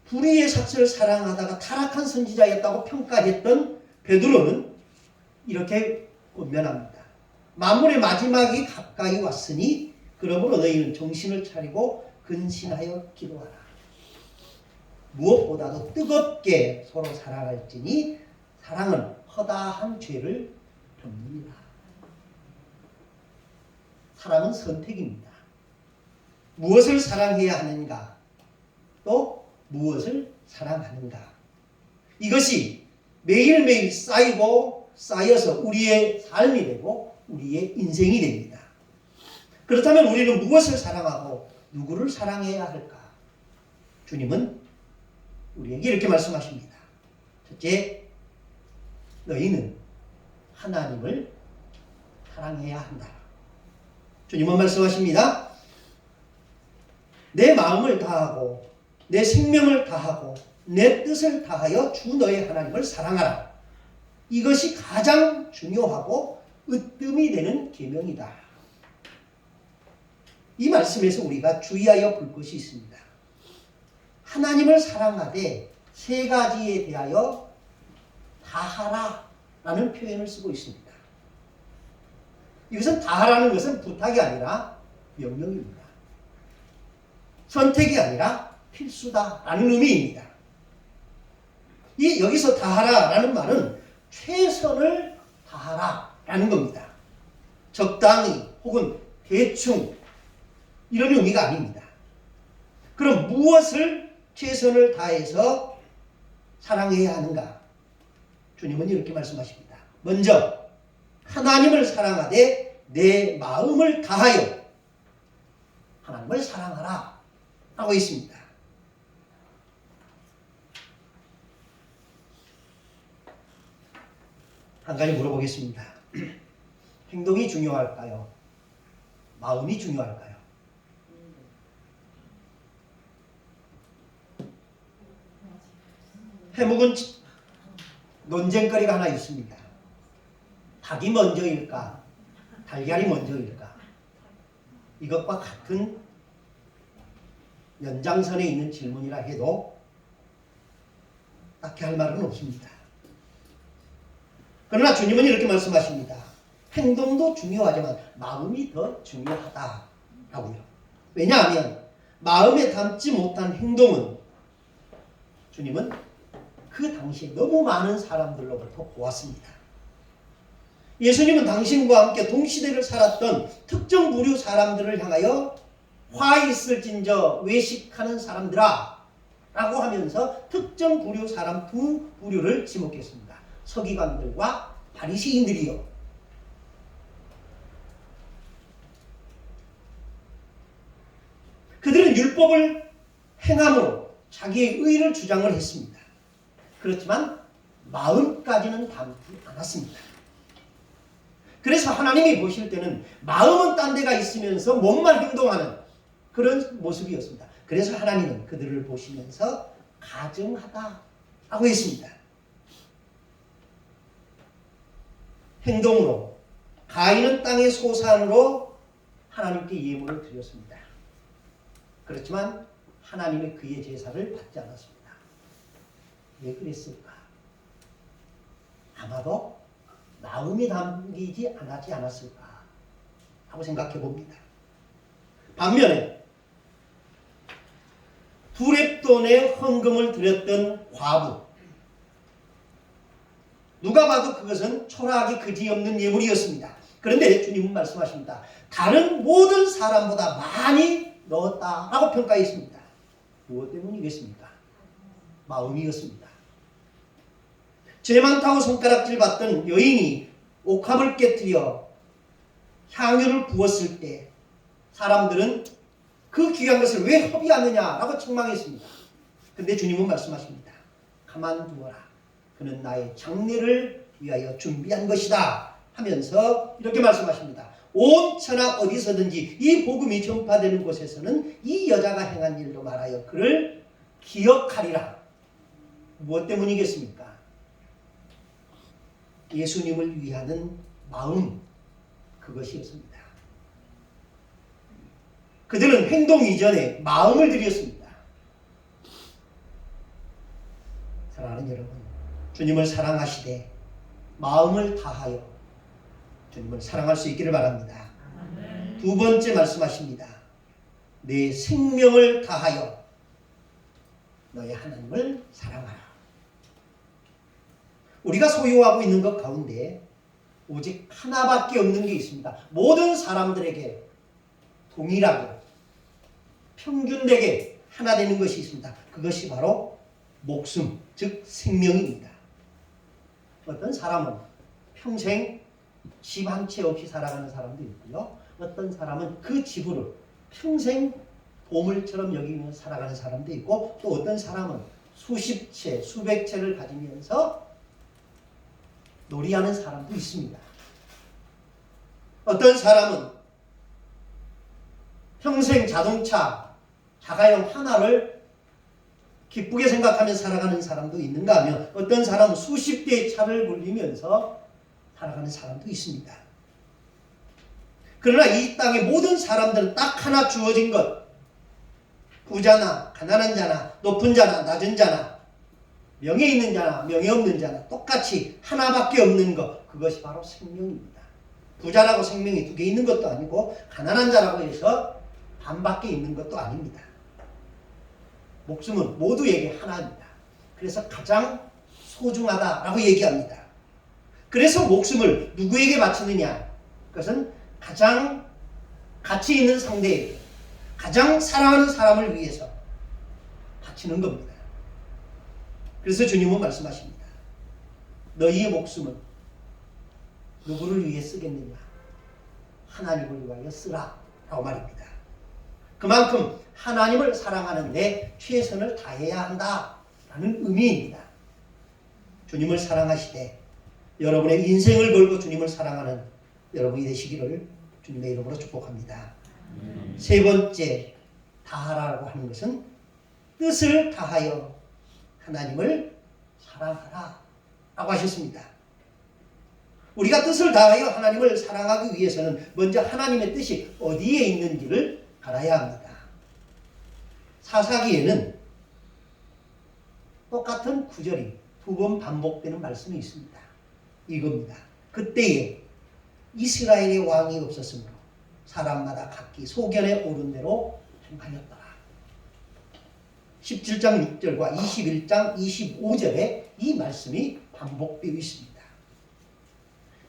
불의의 삭슬을 사랑하다가 타락한 선지자였다고 평가했던 베드로는 이렇게 권면합니다. 만물의 마지막이 가까이 왔으니 그러므로 너희는 정신을 차리고 근신하여 기도하라. 무엇보다도 뜨겁게 서로 사랑할지니 사랑은 허다한 죄를 덮습니다. 사랑은 선택입니다. 무엇을 사랑해야 하는가? 또 무엇을 사랑하는가? 이것이 매일매일 쌓여서 우리의 삶이 되고 우리의 인생이 됩니다. 그렇다면 우리는 무엇을 사랑하고 누구를 사랑해야 할까? 주님은 우리에게 이렇게 말씀하십니다. 첫째, 너희는 하나님을 사랑해야 한다. 주님은 말씀하십니다. 내 마음을 다하고 내 생명을 다하고 내 뜻을 다하여 주 너의 하나님을 사랑하라. 이것이 가장 중요하고 으뜸이 되는 계명이다. 이 말씀에서 우리가 주의하여 볼 것이 있습니다. 하나님을 사랑하되 세 가지에 대하여 다하라 라는 표현을 쓰고 있습니다. 이것은 다하라는 것은 부탁이 아니라 명령입니다. 선택이 아니라 필수다 라는 의미입니다. 여기서 다하라 라는 말은 최선을 다하라 라는 겁니다. 적당히 혹은 대충 이런 의미가 아닙니다. 그럼 무엇을 최선을 다해서 사랑해야 하는가? 주님은 이렇게 말씀하십니다. 먼저 하나님을 사랑하되 내 마음을 다하여 하나님을 사랑하라 하고 있습니다. 한 가지 물어보겠습니다. 행동이 중요할까요? 마음이 중요할까요? 해묵은 논쟁거리가 하나 있습니다. 닭이 먼저일까? 달걀이 먼저일까? 이것과 같은 연장선에 있는 질문이라 해도 딱히 할 말은 없습니다. 그러나 주님은 이렇게 말씀하십니다. 행동도 중요하지만 마음이 더 중요하다라고요. 왜냐하면 마음에 담지 못한 행동은 주님은 그 당시에 너무 많은 사람들로부터 보았습니다. 예수님은 당신과 함께 동시대를 살았던 특정 부류 사람들을 향하여 화 있을진저 외식하는 사람들아 라고 하면서 특정 부류 사람 두 부류를 지목했습니다. 서기관들과 바리새인들이요. 그들은 율법을 행함으로 자기의 의를 주장을 했습니다. 그렇지만 마음까지는 담지 않았습니다. 그래서 하나님이 보실 때는 마음은 딴 데가 있으면서 몸만 행동하는 그런 모습이었습니다. 그래서 하나님은 그들을 보시면서 가증하다라고 했습니다. 행동으로 가인은 땅의 소산으로 하나님께 예물을 드렸습니다. 그렇지만 하나님의 그의 제사를 받지 않았습니다. 왜 그랬을까? 아마도 마음이 담기지 않았을까 하고 생각해 봅니다. 반면에 두 렙돈의 헌금을 드렸던 과부, 누가 봐도 그것은 초라하기 그지없는 예물이었습니다. 그런데 주님은 말씀하십니다. 다른 모든 사람보다 많이 넣었다라고 평가했습니다. 무엇 때문이겠습니까? 마음이었습니다. 죄 많다고 손가락질 받던 여인이 옥합을 깨뜨려 향유를 부었을 때 사람들은 그 귀한 것을 왜 허비하느냐라고 책망했습니다. 그런데 주님은 말씀하십니다. 가만두어라. 그는 나의 장례를 위하여 준비한 것이다 하면서 이렇게 말씀하십니다. 온 천하 어디서든지 이 복음이 전파되는 곳에서는 이 여자가 행한 일도 말하여 그를 기억하리라. 무엇 때문이겠습니까? 예수님을 위하는 마음, 그것이었습니다. 그들은 행동 이전에 마음을 들였습니다. 사랑하는 여러분, 주님을 사랑하시되 마음을 다하여 주님을 사랑할 수 있기를 바랍니다. 두 번째 말씀하십니다. 내 생명을 다하여 너의 하나님을 사랑하라. 우리가 소유하고 있는 것 가운데 오직 하나밖에 없는 게 있습니다. 모든 사람들에게 동일하고 평균되게 하나 되는 것이 있습니다. 그것이 바로 목숨, 즉 생명입니다. 어떤 사람은 평생 집 한 채 없이 살아가는 사람도 있고요. 어떤 사람은 그 집으로 평생 보물처럼 여기면서 살아가는 사람도 있고, 또 어떤 사람은 수십 채, 수백 채를 가지면서 놀이하는 사람도 있습니다. 어떤 사람은 평생 자동차, 자가용 하나를 기쁘게 생각하며 살아가는 사람도 있는가 하면 어떤 사람은 수십 대의 차를 굴리면서 살아가는 사람도 있습니다. 그러나 이 땅의 모든 사람들은 딱 하나 주어진 것, 부자나 가난한 자나 높은 자나 낮은 자나 명예 있는 자나 명예 없는 자나 똑같이 하나밖에 없는 것, 그것이 바로 생명입니다. 부자라고 생명이 두 개 있는 것도 아니고 가난한 자라고 해서 반밖에 있는 것도 아닙니다. 목숨은 모두에게 하나입니다. 그래서 가장 소중하다라고 얘기합니다. 그래서 목숨을 누구에게 바치느냐? 그것은 가장 가치 있는 상대에게, 가장 사랑하는 사람을 위해서 바치는 겁니다. 그래서 주님은 말씀하십니다. 너희의 목숨은 누구를 위해 쓰겠느냐? 하나님을 위하여 쓰라 라고 말입니다. 그만큼 하나님을 사랑하는데 최선을 다해야 한다라는 의미입니다. 주님을 사랑하시되 여러분의 인생을 걸고 주님을 사랑하는 여러분이 되시기를 주님의 이름으로 축복합니다. 세 번째, 다하라고 하는 것은 뜻을 다하여 하나님을 사랑하라 라고 하셨습니다. 우리가 뜻을 다하여 하나님을 사랑하기 위해서는 먼저 하나님의 뜻이 어디에 있는지를 알아야 합니다. 사사기에는 똑같은 구절이 두 번 반복되는 말씀이 있습니다. 이겁니다. 그때에 이스라엘의 왕이 없었으므로 사람마다 각기 소견에 오른 대로 행하였더라. 17장 6절과 21장 25절에 이 말씀이 반복되어 있습니다.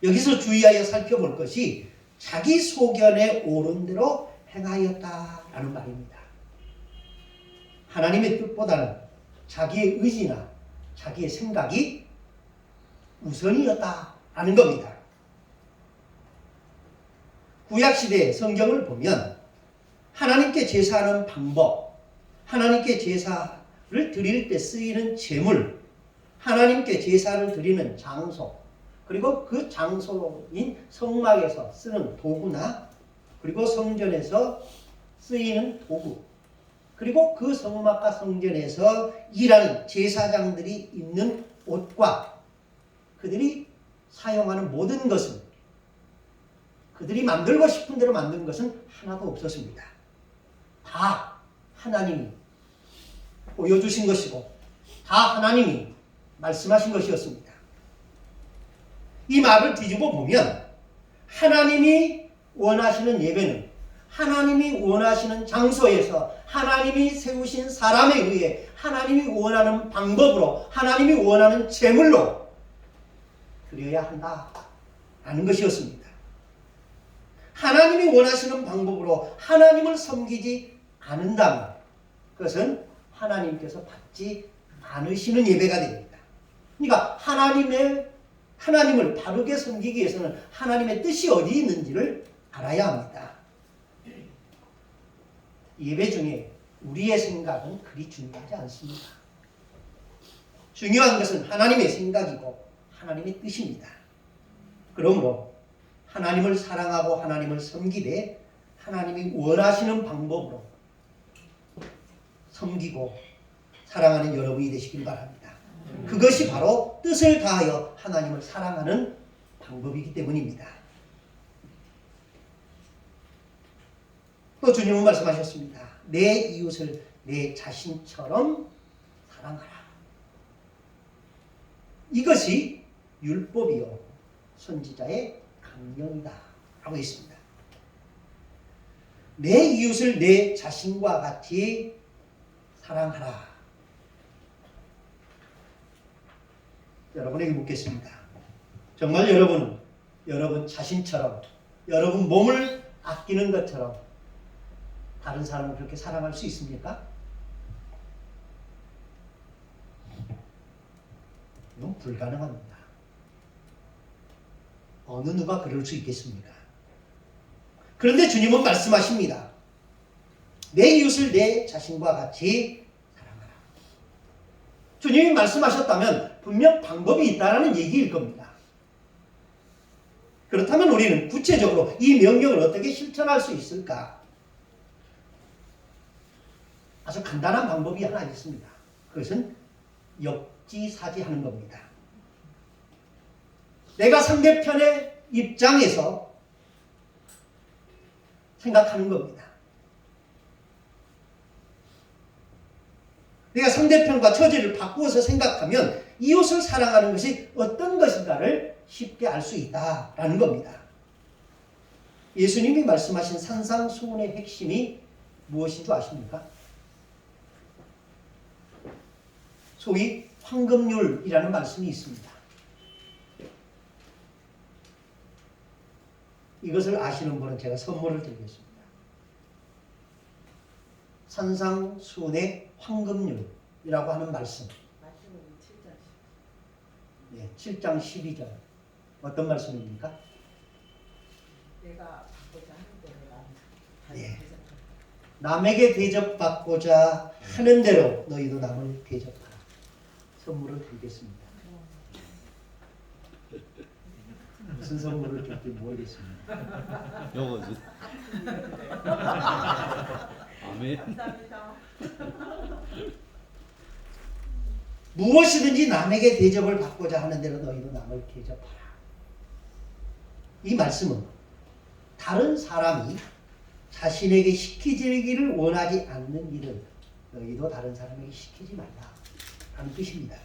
여기서 주의하여 살펴볼 것이 자기 소견에 오른 대로 행하였다라는 말입니다. 하나님의 뜻보다는 자기의 의지나 자기의 생각이 우선이었다라는 겁니다. 구약시대의 성경을 보면 하나님께 제사하는 방법, 하나님께 제사를 드릴 때 쓰이는 제물, 하나님께 제사를 드리는 장소, 그리고 그 장소인 성막에서 쓰는 도구나 그리고 성전에서 쓰이는 도구, 그리고 그 성막과 성전에서 일하는 제사장들이 입는 옷과 그들이 사용하는 모든 것은, 그들이 만들고 싶은 대로 만든 것은 하나도 없었습니다. 다 하나님이 보여주신 것이고 다 하나님이 말씀하신 것이었습니다. 이 말을 뒤집어 보면 하나님이 원하시는 예배는 하나님이 원하시는 장소에서 하나님이 세우신 사람에 의해 하나님이 원하는 방법으로 하나님이 원하는 제물로 드려야 한다라는 것이었습니다. 하나님이 원하시는 방법으로 하나님을 섬기지 않는다면 그것은 하나님께서 받지 않으시는 예배가 됩니다. 그러니까 하나님을 바르게 섬기기 위해서는 하나님의 뜻이 어디 있는지를 알아야 합니다. 예배 중에 우리의 생각은 그리 중요하지 않습니다. 중요한 것은 하나님의 생각이고 하나님의 뜻입니다. 그러므로 하나님을 사랑하고 하나님을 섬기되 하나님이 원하시는 방법으로 섬기고 사랑하는 여러분이 되시길 바랍니다. 그것이 바로 뜻을 다하여 하나님을 사랑하는 방법이기 때문입니다. 또 주님은 말씀하셨습니다. 내 이웃을 내 자신처럼 사랑하라. 이것이 율법이요 선지자의 강령이다 라고 했습니다. 내 이웃을 내 자신과 같이 사랑하라. 여러분에게 묻겠습니다. 정말 여러분은 여러분 자신처럼 여러분 몸을 아끼는 것처럼 다른 사람을 그렇게 사랑할 수 있습니까? 이건 불가능합니다. 어느 누가 그럴 수 있겠습니까? 그런데 주님은 말씀하십니다. 내 이웃을 내 자신과 같이 사랑하라. 주님이 말씀하셨다면 분명 방법이 있다는 얘기일 겁니다. 그렇다면 우리는 구체적으로 이 명령을 어떻게 실천할 수 있을까? 아주 간단한 방법이 하나 있습니다. 그것은 역지사지하는 겁니다. 내가 상대편의 입장에서 생각하는 겁니다. 내가 상대편과 처지를 바꾸어서 생각하면 이웃을 사랑하는 것이 어떤 것인가를 쉽게 알 수 있다라는 겁니다. 예수님이 말씀하신 산상수훈의 핵심이 무엇인 줄 아십니까? 소위 황금률이라는 말씀이 있습니다. 이것을 아시는 분은 제가 선물을 드리겠습니다. 산상수훈의 황금률이라고 하는 말씀. 7장 12절. 어떤 말씀입니까? 내가 받고자 하는 대로 예. 남에게 대접받고자 하는 대로 너희도 남을 대접하라. 선물을 드리겠습니다. 무슨 선물을 줄지 모르겠습니다. 요거지. 아멘. 감사합니다. 무엇이든지 남에게 대접을 받고자 하는 대로 너희도 남을 대접하라. 이 말씀은 다른 사람이 자신에게 시키기를 원하지 않는 일은 너희도 다른 사람에게 시키지 말라 라는 뜻입니다.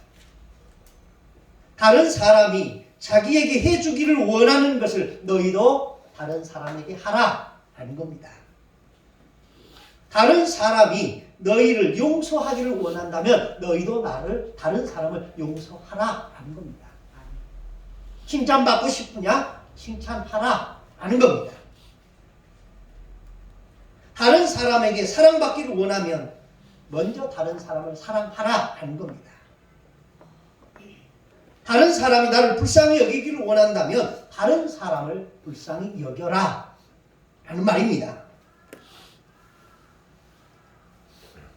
다른 사람이 자기에게 해주기를 원하는 것을 너희도 다른 사람에게 하라 라는 겁니다. 다른 사람이 너희를 용서하기를 원한다면 너희도 다른 사람을 용서하라 라는 겁니다. 칭찬받고 싶으냐? 칭찬하라 라는 겁니다. 다른 사람에게 사랑받기를 원하면 먼저 다른 사람을 사랑하라 라는 겁니다. 다른 사람이 나를 불쌍히 여기기를 원한다면 다른 사람을 불쌍히 여겨라 라는 말입니다.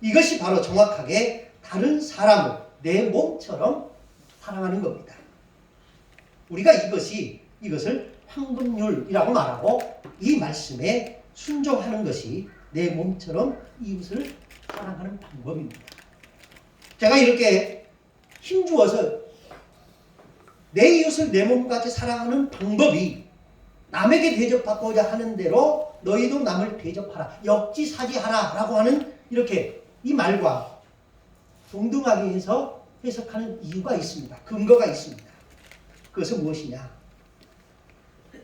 이것이 바로 정확하게 다른 사람을 내 몸처럼 사랑하는 겁니다. 우리가 이것을 황금률이라고 말하고 이 말씀에 순종하는 것이 내 몸처럼 이웃을 사랑하는 방법입니다. 제가 이렇게 힘주어서 내 이웃을 내 몸같이 사랑하는 방법이 남에게 대접받고자 하는 대로 너희도 남을 대접하라, 역지사지하라 라고 하는 이렇게 이 말과 동등하게 해서 해석하는 이유가 있습니다. 근거가 있습니다. 그것은 무엇이냐?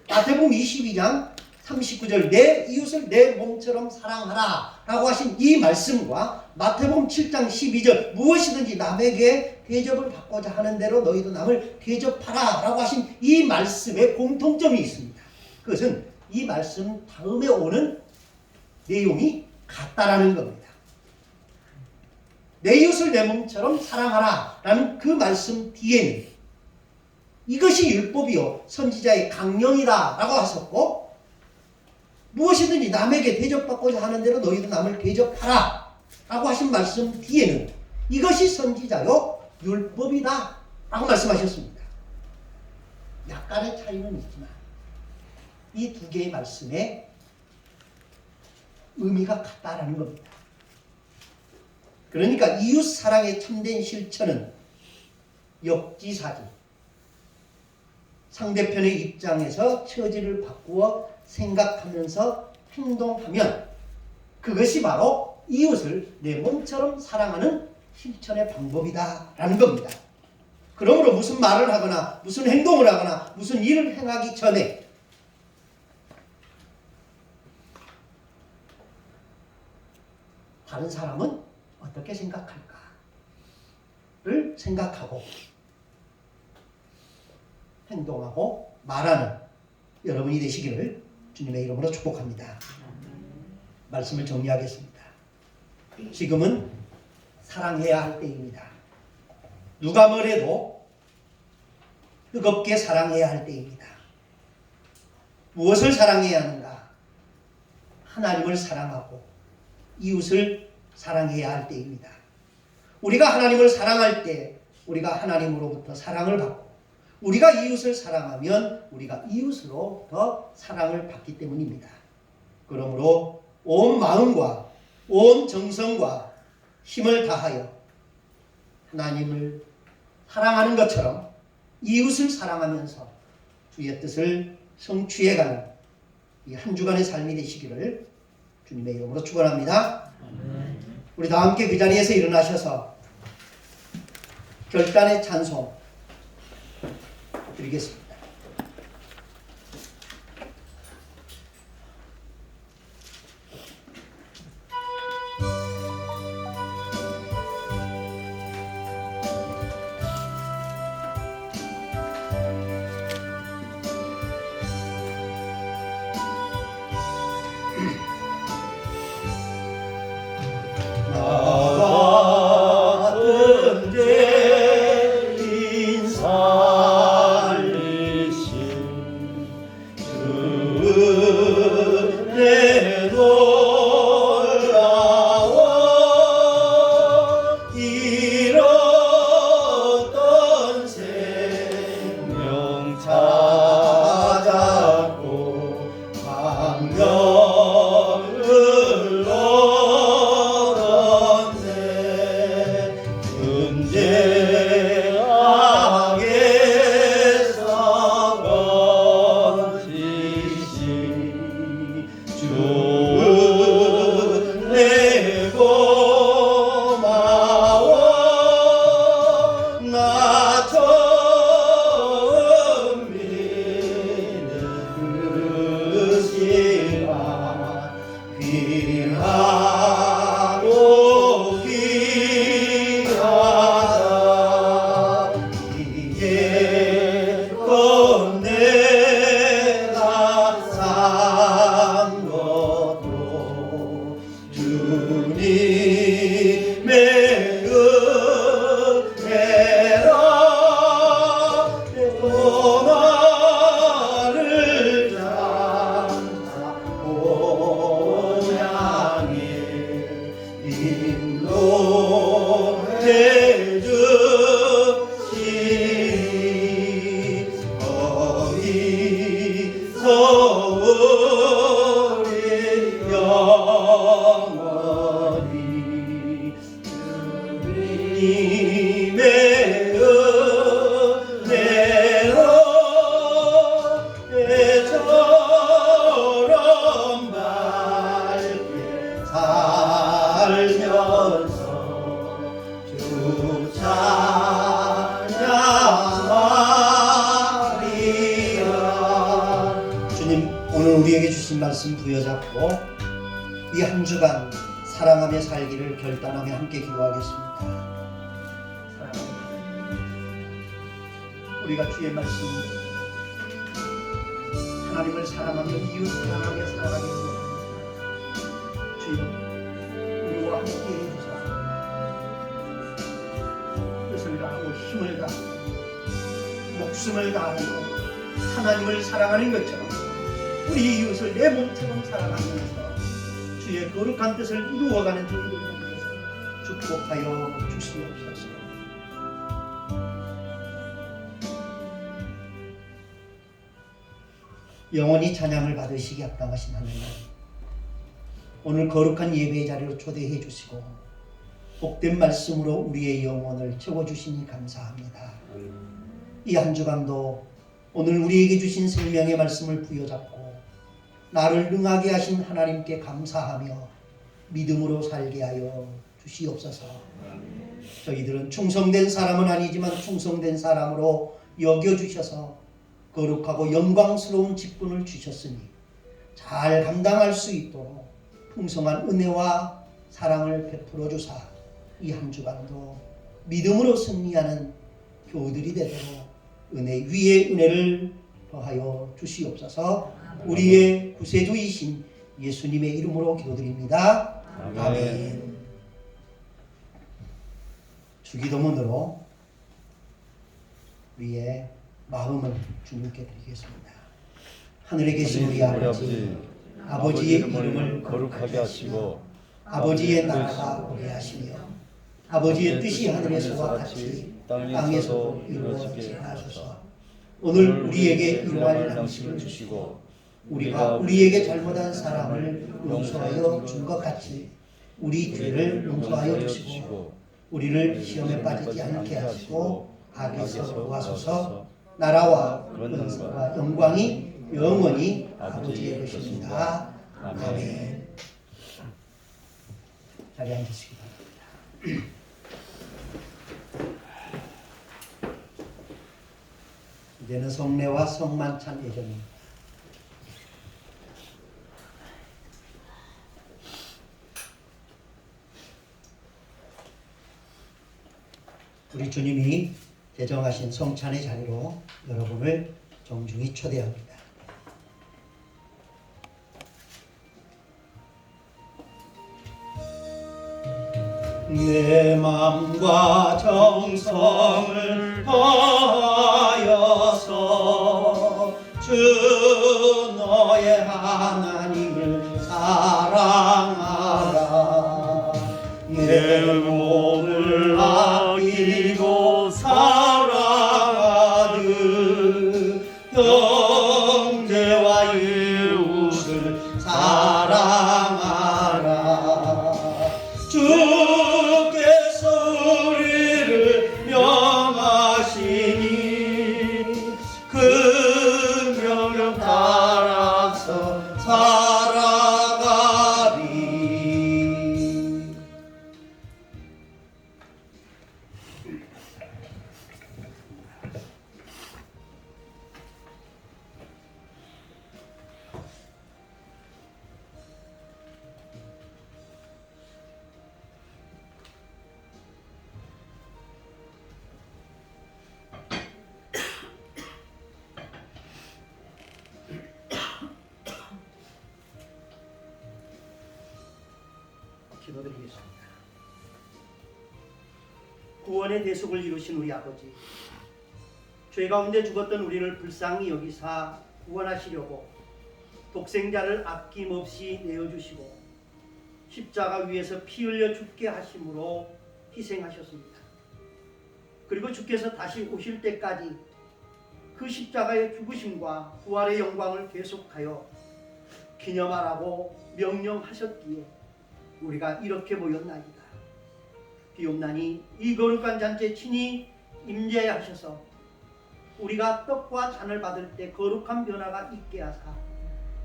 마태복음 22장 39절 내 이웃을 내 몸처럼 사랑하라 라고 하신 이 말씀과 마태복음 7장 12절 무엇이든지 남에게 대접을 받고자 하는 대로 너희도 남을 대접하라 라고 하신 이 말씀에 공통점이 있습니다. 그것은 이 말씀 다음에 오는 내용이 같다라는 겁니다. 내 이웃을 내 몸처럼 사랑하라 라는 그 말씀 뒤에는 이것이 율법이요 선지자의 강령이다 라고 하셨고 무엇이든지 남에게 대접받고자 하는 대로 너희도 남을 대접하라 라고 하신 말씀 뒤에는 이것이 선지자요 율법이다 라고 말씀하셨습니다. 약간의 차이는 있지만 이 두 개의 말씀의 의미가 같다라는 겁니다. 그러니까 이웃 사랑의 참된 실천은 역지사지, 상대편의 입장에서 처지를 바꾸어 생각하면서 행동하면 그것이 바로 이웃을 내 몸처럼 사랑하는 실천의 방법이다라는 겁니다. 그러므로 무슨 말을 하거나 무슨 행동을 하거나 무슨 일을 행하기 전에 다른 사람은 어떻게 생각할까를 생각하고 행동하고 말하는 여러분이 되시기를 주님의 이름으로 축복합니다. 말씀을 정리하겠습니다. 지금은 사랑해야 할 때입니다. 누가 뭐래도 뜨겁게 사랑해야 할 때입니다. 무엇을 사랑해야 하는가? 하나님을 사랑하고 이웃을 사랑해야 할 때입니다. 우리가 하나님을 사랑할 때 우리가 하나님으로부터 사랑을 받고 우리가 이웃을 사랑하면 우리가 이웃으로부터 사랑을 받기 때문입니다. 그러므로 온 마음과 온 정성과 힘을 다하여 하나님을 사랑하는 것처럼 이웃을 사랑하면서 주의 뜻을 성취해가는 이 한 주간의 삶이 되시기를 주님의 이름으로 축원합니다. 우리 다 함께 그 자리에서 일어나셔서 결단의 찬송 드리겠습니다. 같은 죄인 살리신 은혜 놀라워 잃었던 생명 찾았고 광명을 얻었네. 문제악에서 건지시 주은 내 고마워 나 처음 믿는 그 시간 귀하고 귀하다 이제껏 내가 산 것도 주님의 은혜라 또 나를 잡고 향해 인도해 주시니 어디서 우리 영원히 주님의 은혜로 배처럼 밝게 살면서 주 찬양하리라. 주님 오늘 우리에게 주신 말씀 부여잡고 이 한 주간 사랑하며 살기를 결단하며 함께 기도하겠습니다. 사랑하는 하나님, 우리가 주의 말씀 하나님을 사랑하며 이웃 사랑하며 살아가기를 원합니다. 주여 우리와 함께 해주소서. 뜻을 다하고 힘을 다하고 목숨을 다하고 하나님을 사랑하는 것처럼 우리 이웃을 내 몸처럼 사랑하면서 주의 거룩한 뜻을 이루어가는 저희들을 위해서 축복하여 주시옵소서. 영원히 찬양을 받으시기 합당하신 하나님, 오늘 거룩한 예배의 자리로 초대해 주시고 복된 말씀으로 우리의 영혼을 채워주시니 감사합니다. 이 한 주간도 오늘 우리에게 주신 생명의 말씀을 부여잡고 나를 능하게 하신 하나님께 감사하며 믿음으로 살게 하여 주시옵소서. 저희들은 충성된 사람은 아니지만 충성된 사람으로 여겨주셔서 거룩하고 영광스러운 직분을 주셨으니 잘 감당할 수 있도록 풍성한 은혜와 사랑을 베풀어 주사 이 한 주간도 믿음으로 승리하는 교우들이 되도록 은혜 위에 은혜를 더하여 주시옵소서. 우리의 구세주이신 예수님의 이름으로 기도드립니다. 아멘. 주기도문으로 우리의 마음을 주님께 드리겠습니다. 하늘에 계신 우리 아버지, 아버지의 이름을 거룩하게 하시고 아버지의 나라가 오게 하시며 아버지의 뜻이 하늘에서와 같이 땅에서도 이루어지게 하소서. 오늘 우리에게 일용할 양식을 주시고 우리가 우리에게 잘못한 사람을 용서하여 준 것 같이 우리 죄를 용서하여 주시고 우리를 시험에 빠지지 않게 하시고 악에서 구하소서. 나라와 권세와 영광이 영원히 아버지의 것입니다. 아멘. 자리 앉으시기 바랍니다. 이제는 성례와 성만찬 예정입니다. 우리 주님이 제정하신 성찬의 자리로 여러분을 정중히 초대합니다. 내 맘과 정성을 다하여서 주 너의 하나님을 사랑하라. 내 몸을 아끼고 사랑하듯 형제와 이웃을 사랑하라. 주께서 우리를 명하시니 그 명령 따라서 살아가리. 기도드리겠습니다. 구원의 대속을 이루신 우리 아버지, 죄 가운데 죽었던 우리를 불쌍히 여기사 구원하시려고 독생자를 아낌없이 내어주시고 십자가 위에서 피 흘려 죽게 하심으로 희생하셨습니다. 그리고 주께서 다시 오실 때까지 그 십자가의 죽으심과 부활의 영광을 계속하여 기념하라고 명령하셨기에 우리가 이렇게 모였나이다. 비옵나니 이 거룩한 잔치에 친히 임재하셔서 우리가 떡과 잔을 받을 때 거룩한 변화가 있게 하사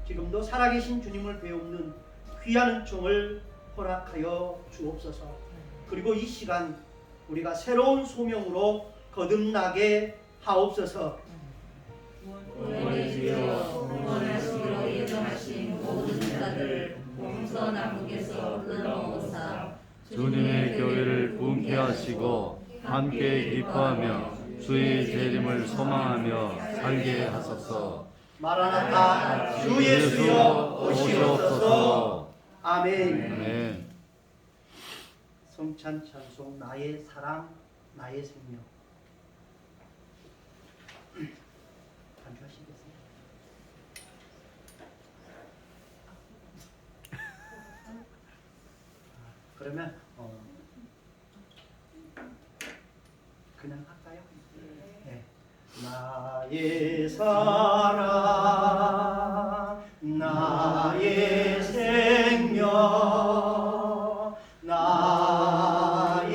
지금도 살아계신 주님을 배우는 귀한 은총을 허락하여 주옵소서. 그리고 이 시간 우리가 새로운 소명으로 거듭나게 하옵소서. 원하시어 원하시어 예정하신 모든 자들을 동서남북에서 불러모으사 주님의 교회를 부흥케 하시고 함께 기뻐하며 주의 재림을 소망하며 살게 하소서. 마라나타 주 예수여 오시옵소서. 아멘. 아멘. 성찬 찬송 나의 사랑 나의 생명. 반주하시겠어요? 그러면 그냥 할까요? 네. 나의 사랑 나의 생명 나의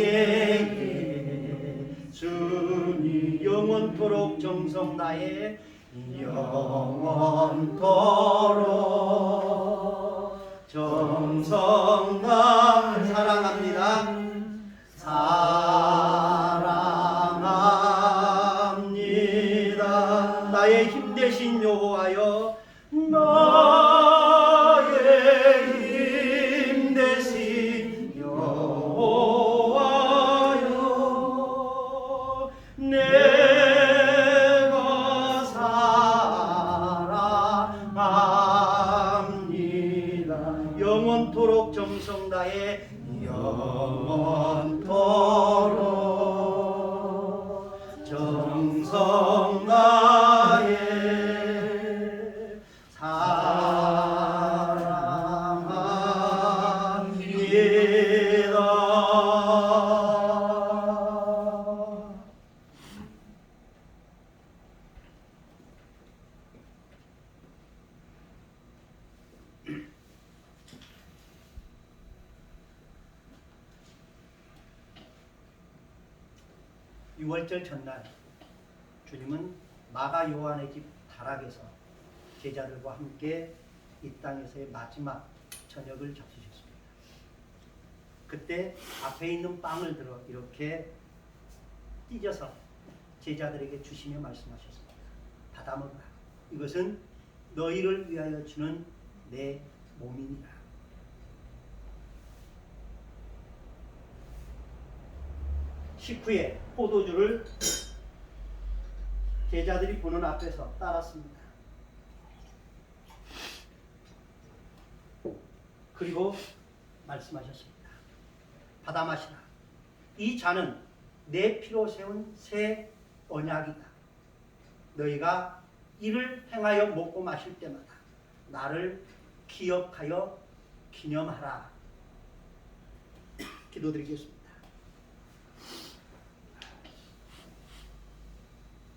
예수님 영원토록 정성 나의 영원토록 정성 나를 사랑합니다. 사랑합니다. 나의 힘 대신 여호와여 나의 힘 대신 여호와여 내가 사랑합니다. 영원토록 정성 다해 영원토록 정성 다해 사랑합니다. 6월절 전날 주님은 마가 요한의 집 다락에서 제자들과 함께 이 땅에서의 마지막 저녁을 잡수셨습니다. 그때 앞에 있는 빵을 들어 이렇게 찢어서 제자들에게 주시며 말씀하셨습니다. 받아 먹으라. 이것은 너희를 위하여 주는 내 몸이니라. 식후에 포도주를 제자들이 보는 앞에서 따랐습니다. 그리고 말씀하셨습니다. 받아 마시라. 이 잔은 내 피로 세운 새 언약이다. 너희가 이를 행하여 먹고 마실 때마다 나를 기억하여 기념하라. 기도드리겠습니다.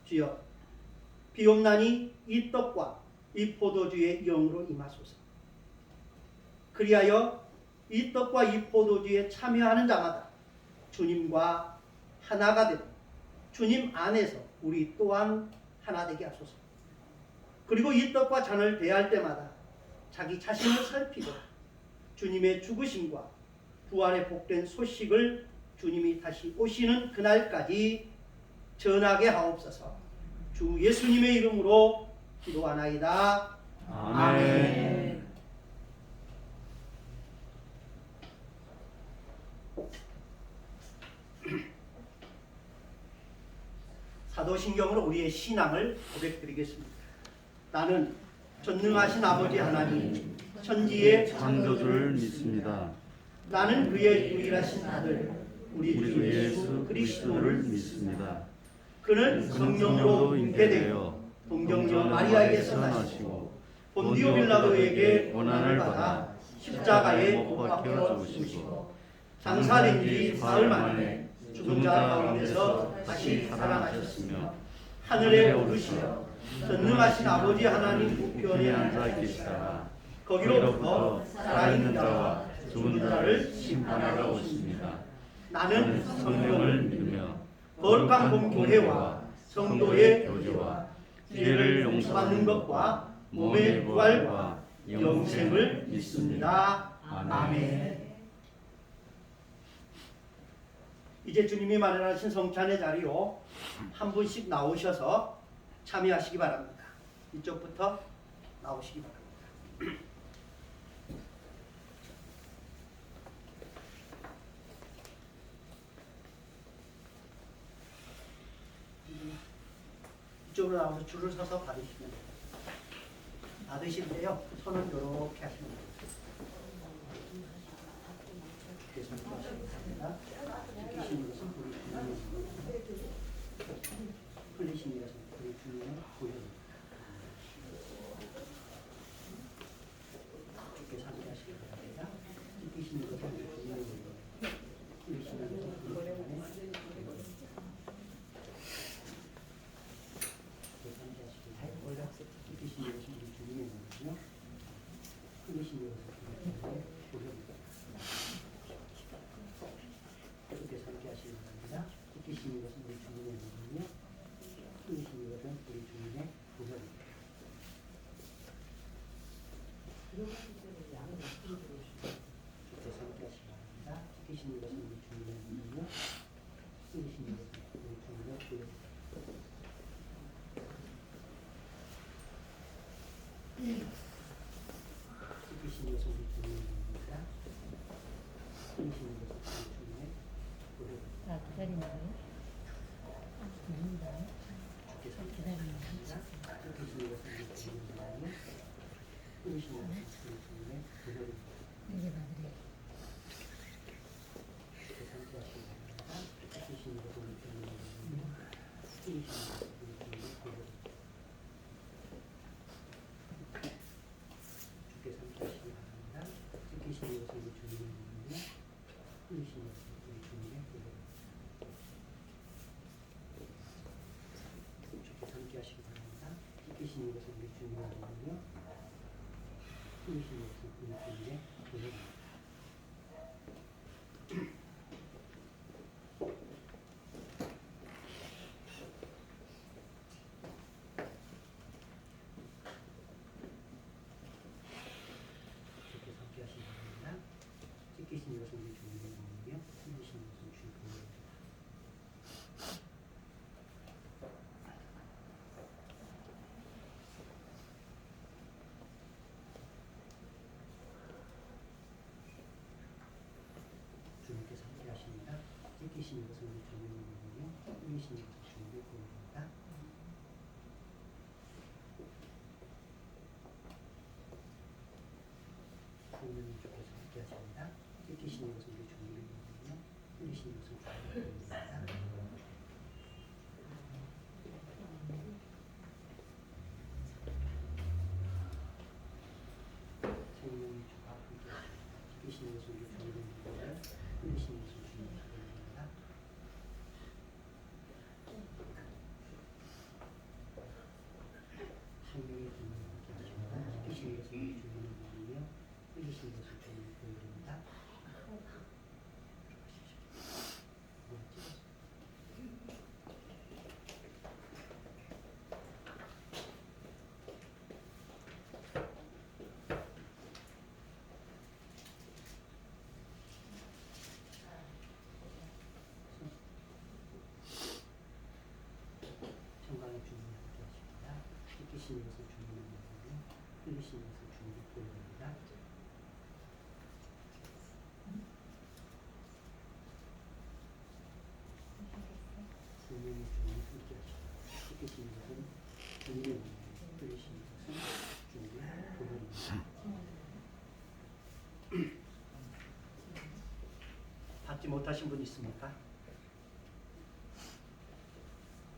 주여, 비옵나니 이 떡과 이 포도주의 영으로 임하소서. 그리하여 이 떡과 이 포도주에 참여하는 자마다 주님과 하나가 되고 주님 안에서 우리 또한 하나 되게 하소서. 그리고 이 떡과 잔을 대할 때마다 자기 자신을 살피고 주님의 죽으심과 부활의 복된 소식을 주님이 다시 오시는 그날까지 전하게 하옵소서. 주 예수님의 이름으로 기도하나이다. 아멘. 사도신경으로 우리의 신앙을 고백드리겠습니다. 나는 전능하신 아버지 하나님 천지의 창조주를 믿습니다. 나는 그의 유일하신 아들 우리 우리 주 주 예수 예수 그리스도를 그리스도를 믿습니다. 믿습니다. 그는 성령으로 잉태되어 동정녀 마리아에게서 나시고 본디오 빌라도에게 고난을 받아 십자가에 못 박혀 죽으시고 장사된 지 사흘 만에 죽은 자 가운데서 다시 살아나셨으며 하늘에 오르시어 전능하신 아버지 하나님 우편에 앉아 계시다가 거기로부터 살아있는 자와 죽은 자를 심판하러 오십니다. 나는 성령을 믿으며 거룩한 공교회와 성도의 교제와 죄를 용서받는 것과 몸의 부활과 영생을 믿습니다. 아멘. 이제 주님이 마련하신 성찬의 자리로 한 분씩 나오셔서 참여하시기 바랍니다. 이쪽부터 나오시기 바랍니다. 이쪽으로 나와서 줄을 서서 받으시면 됩니다. 받으실 때요, 손을 이렇게 하시면 됩니다. 이렇게 손을 하시면 됩니다. 흘리시는 것은 우리 주님의 흘리시는 것은 우리 주님의 보혈입니다. 이렇게 상기하시기 바랍니다. 흘리시는 것은 우리 주님의 보혈, 흘리시는 것은 우리 주님의 보혈. 흘리시는 것은 우리 주님의 보혈이요, 흘리시는 것은 우리 주님의 보혈입니다. 이렇게 상기하시기 바랍니다. 흘리시는 것은 우리 주님의 보혈이요, 흘리시는 것은 우리 주님의 보혈입니다. 이렇게 상기하시기 바랍니다. 흘리시는 것은 우리 주님의 보혈이요, 흘리시는 것은 우리 주님의 보혈입니다. 흘리시는 것은 우리 주님의 보혈입니다. 흘리시는 것은 우리 주님의 보혈입니다. 주께 상기하시기 바랍니다. 흘리시는 것은 우리 주님의 보혈이요, 흘리시는 것은 우리 주님의 보혈입니다. 주께 상기하시기 바랍니다. 흘리시는 것은 우리 주님의 보혈이요, 흘리시는 것은 우리 주님의 보혈입니다. 주께 상기하시기 바랍니다. 흘리시는 것은 우리 주님의 보혈이요, 흘리시는 것은 우리 주님의 보혈입니다. 주께 상기하시기 바랍니다. 흘리시는 것은 우리 주님의 보혈이요, 흘리시는 것은 우리 주님의 보혈입니다. 주님께서 함께 하십니다. 깨끗이신 것은 우리 주님이며 흘리신 것은 주님의 보혈입니다. 성령님 주께서 함께 하십니다. 깨끗이신 것은 우리 주님이며 흘리신 것은 주님의 보혈입니다. 성령님 주가 함께 하십니다. 깨끗이신 것은 우리 주님이며 흘리신 것은 주님의 보혈입니다. 성령의 분을 함께 하십니다. 깨끗이신 것은 우리 주님이며 흘리신 것은 주님의 보혈입니다. 정강의 주님이 함께 하십니다. 깨끗이신 것은 주님의 몸이며 흘리신 것은 주님의 보혈입니다. 성령의 주님이 함께 하십니다. 깨끗이신 것은 주님의 몸이며 흘리신 것은 주님의 보혈입니다. 받지 못하신 분 있습니까?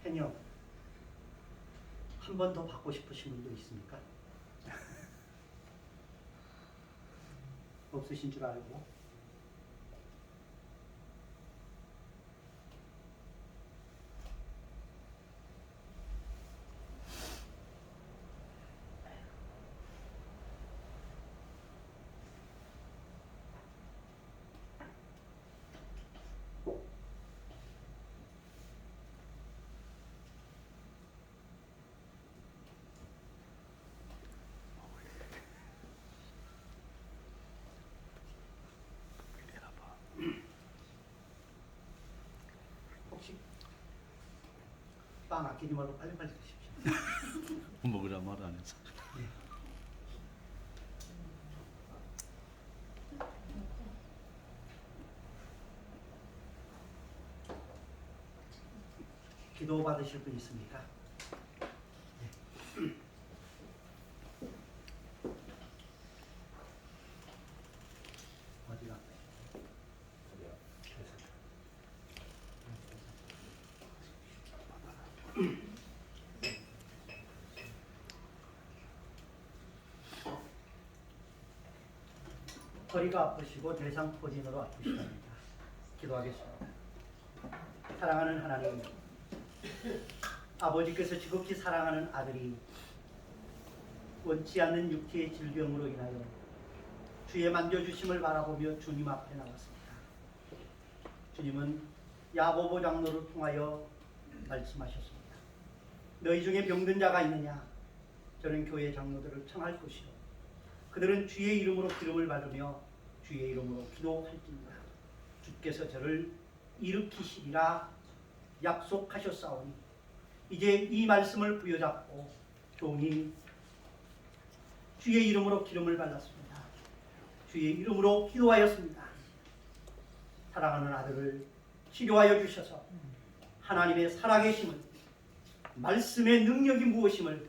해녀 한 번 더 받고 싶으신 분도 있습니까? 없으신 줄 알고 혹시 빵 아끼지 말고 빨리빨리 드십시오. 먹으라 말 안 해서. 기도 받으실 분 있습니까? 어디가? 허리가 아프시고 대상포진으로 아프시답니다. 기도하겠습니다. 사랑하는 하나님, 아버지께서 지극히 사랑하는 아들이 원치 않는 육체의 질병으로 인하여 주의 만져주심을 바라보며 주님 앞에 나왔습니다. 주님은 야고보 장로를 통하여 말씀하셨습니다. 너희 중에 병든 자가 있느냐? 저는 교회 장로들을 청할 것이요 그들은 주의 이름으로 기름을 받으며 주의 이름으로 기도할지니라. 주께서 저를 일으키시리라 약속하셨사오니 이제 이 말씀을 부여잡고 종이 주의 이름으로 기름을 발랐습니다. 주의 이름으로 기도하였습니다. 사랑하는 아들을 치료하여 주셔서 하나님의 살아계심을, 말씀의 능력이 무엇임을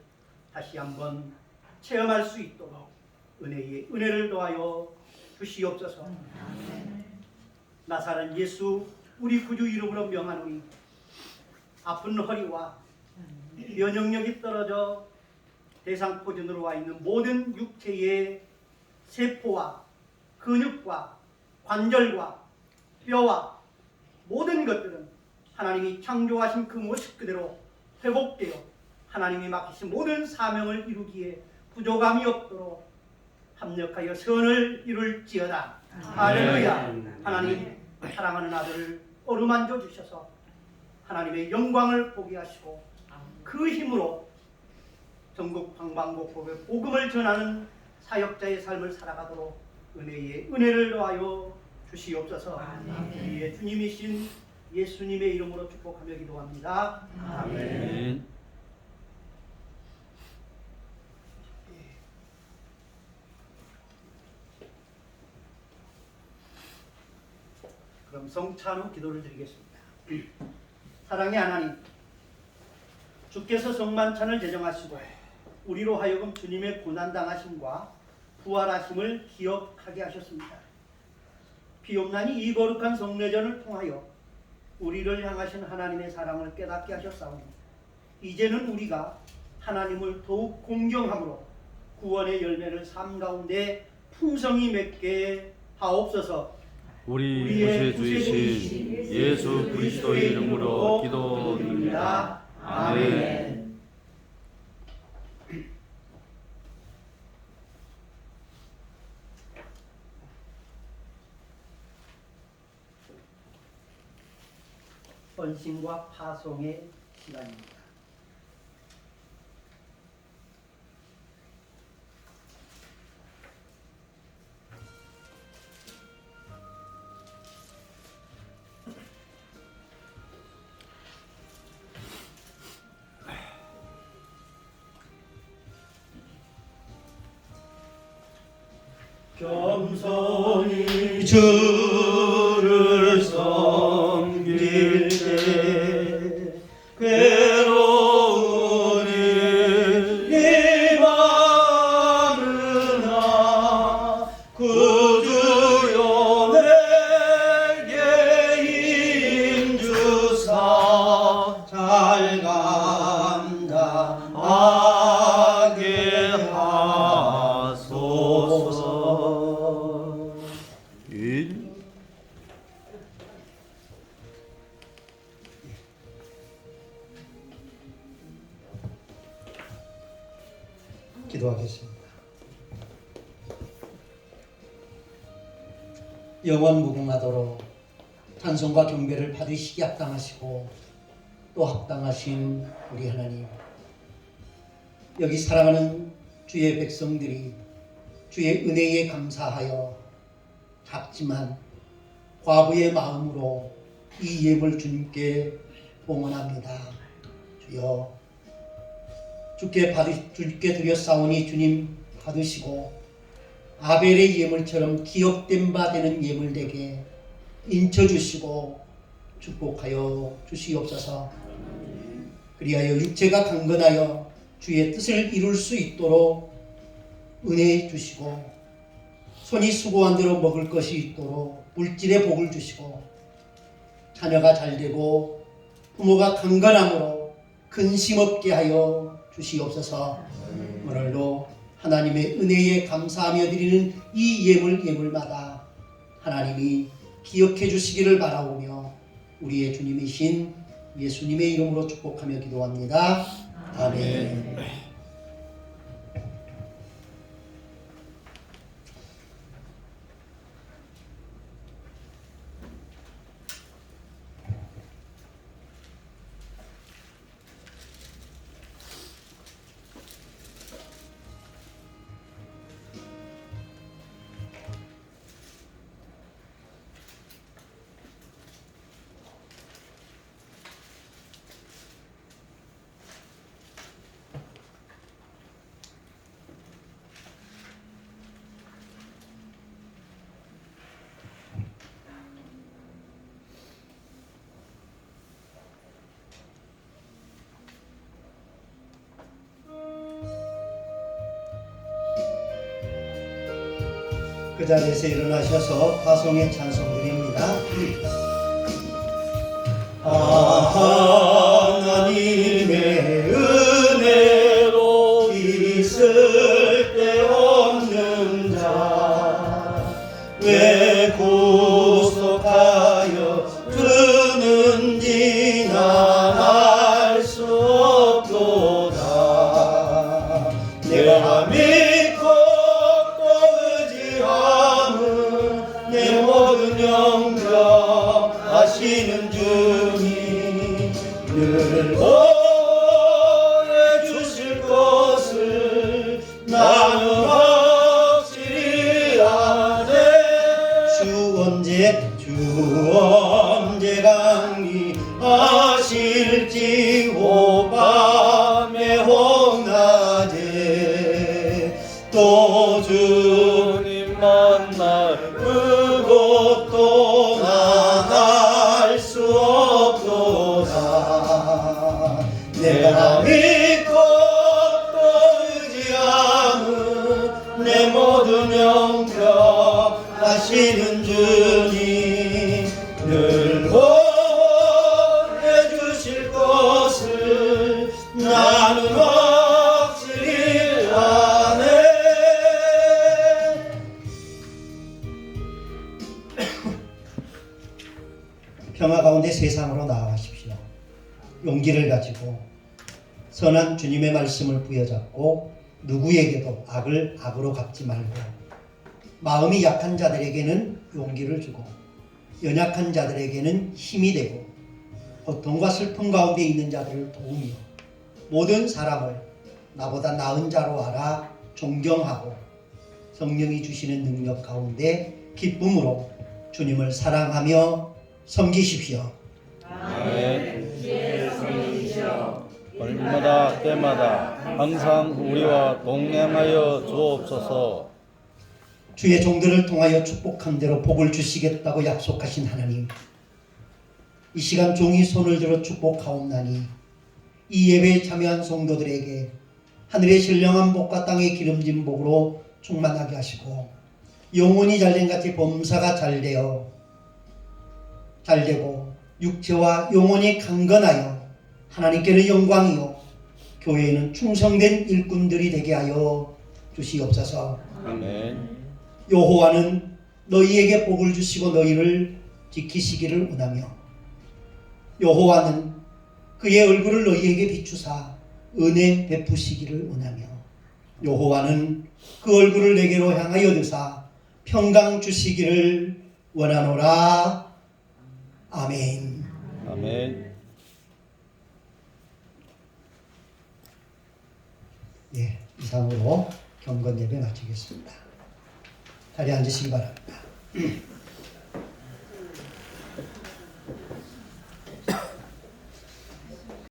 다시 한번 체험할 수 있도록 은혜의 은혜를 더하여 주시옵소서. 나사렛 예수 우리 구주 이름으로 명하노니 아픈 허리와 면역력이 떨어져 대상포진으로 와 있는 모든 육체의 세포와 근육과 관절과 뼈와 모든 것들은 하나님이 창조하신 그 모습 그대로 회복되어 하나님이 맡기신 모든 사명을 이루기에 부족함이 없도록 합력하여 선을 이룰지어다. 할렐루야. 하나님 사랑하는 아들을 어루만져 주셔서 하나님의 영광을 보게 하시고 그 힘으로 전국 방방곡곡에 복음을 전하는 사역자의 삶을 살아가도록 은혜의 은혜를 더하여 주시옵소서. 우리의 주님이신 예수님의 이름으로 축복하며 기도합니다. 아멘. 그럼 성찬 후 기도를 드리겠습니다. 사랑의 하나님, 주께서 성만찬을 제정하시고 우리로 하여금 주님의 고난당하심과 부활하심을 기억하게 하셨습니다. 비옵나니 이 거룩한 성례전을 통하여 우리를 향하신 하나님의 사랑을 깨닫게 하셨사오니 이제는 우리가 하나님을 더욱 공경함으로 구원의 열매를 삶 가운데 풍성히 맺게 하옵소서. 우리의 구세주이신 예수 그리스도의 이름으로 기도드립니다. 아멘. 헌신과 파송의 시간입니다. 겸손히 주를 섬길 때 괴로운 이 마음으나 구주여 내게 힘주사 잘 감당하게 하소서. 기도하겠습니다. 영원 무궁하도록 찬송과 경배를 받으시기 합당하시고 또 합당하신 우리 하나님, 여기 사랑하는 주의 백성들이 주의 은혜에 감사하여 작지만 과부의 마음으로 이 예물 주님께 봉헌합니다. 주여, 주께 드렸사오니 주님 받으시고 아벨의 예물처럼 기억된 바 되는 예물 되게 인쳐주시고 축복하여 주시옵소서. 그리하여 육체가 강건하여 주의 뜻을 이룰 수 있도록 은혜 주시고 손이 수고한 대로 먹을 것이 있도록 물질의 복을 주시고 자녀가 잘되고 부모가 강건함으로 근심 없게 하여 주시옵소서. 오늘도 하나님의 은혜에 감사하며 드리는 이 예물마다 하나님이 기억해 주시기를 바라오며 우리의 주님이신 예수님의 이름으로 축복하며 기도합니다. 아멘. 그 자리에서 일어나셔서 파송의 찬송 드립니다. 하나님의 은혜로 있을 데 없는 자 왜 구속하여 주는지 난 알 수 없도다. 내가 믿고 또 의지함은 내 모든 영광 하시는 주님 늘 보여 주실 것을 나는 확실히 아네. 주 언제 강림하실지 오밤에 홍낮에 또 주님 만날 그곳도 난 늘 보내주실 것을 나는 확실히 아네. 평화 가운데 세상으로 나아가십시오. 용기를 가지고 선한 주님의 말씀을 부여잡고 누구에게도 악을 악으로 갚지 말고 마음이 약한 자들에게는 용기를 주고 연약한 자들에게는 힘이 되고 고통과 슬픔 가운데 있는 자들을 도우며 모든 사람을 나보다 나은 자로 알아 존경하고 성령이 주시는 능력 가운데 기쁨으로 주님을 사랑하며 섬기십시오. 아멘. 얼마나 때마다 항상 우리와 동행하여 주옵소서. 주의 종들을 통하여 축복한 대로 복을 주시겠다고 약속하신 하나님, 이 시간 종이 손을 들어 축복하옵나니 이 예배에 참여한 성도들에게 하늘의 신령한 복과 땅의 기름진 복으로 충만하게 하시고 영혼이 잘된 같이 범사가 잘되고 육체와 영혼이 강건하여 하나님께는 영광이요 교회에는 충성된 일꾼들이 되게 하여 주시옵소서. 아멘. 여호와는 너희에게 복을 주시고 너희를 지키시기를 원하며 여호와는 그의 얼굴을 너희에게 비추사 은혜 베푸시기를 원하며 여호와는 그 얼굴을 내게로 향하여 드사 평강 주시기를 원하노라. 아멘. 아멘. 예, 이상으로 경건 예배 마치겠습니다. 자리에 앉으시기 바랍니다.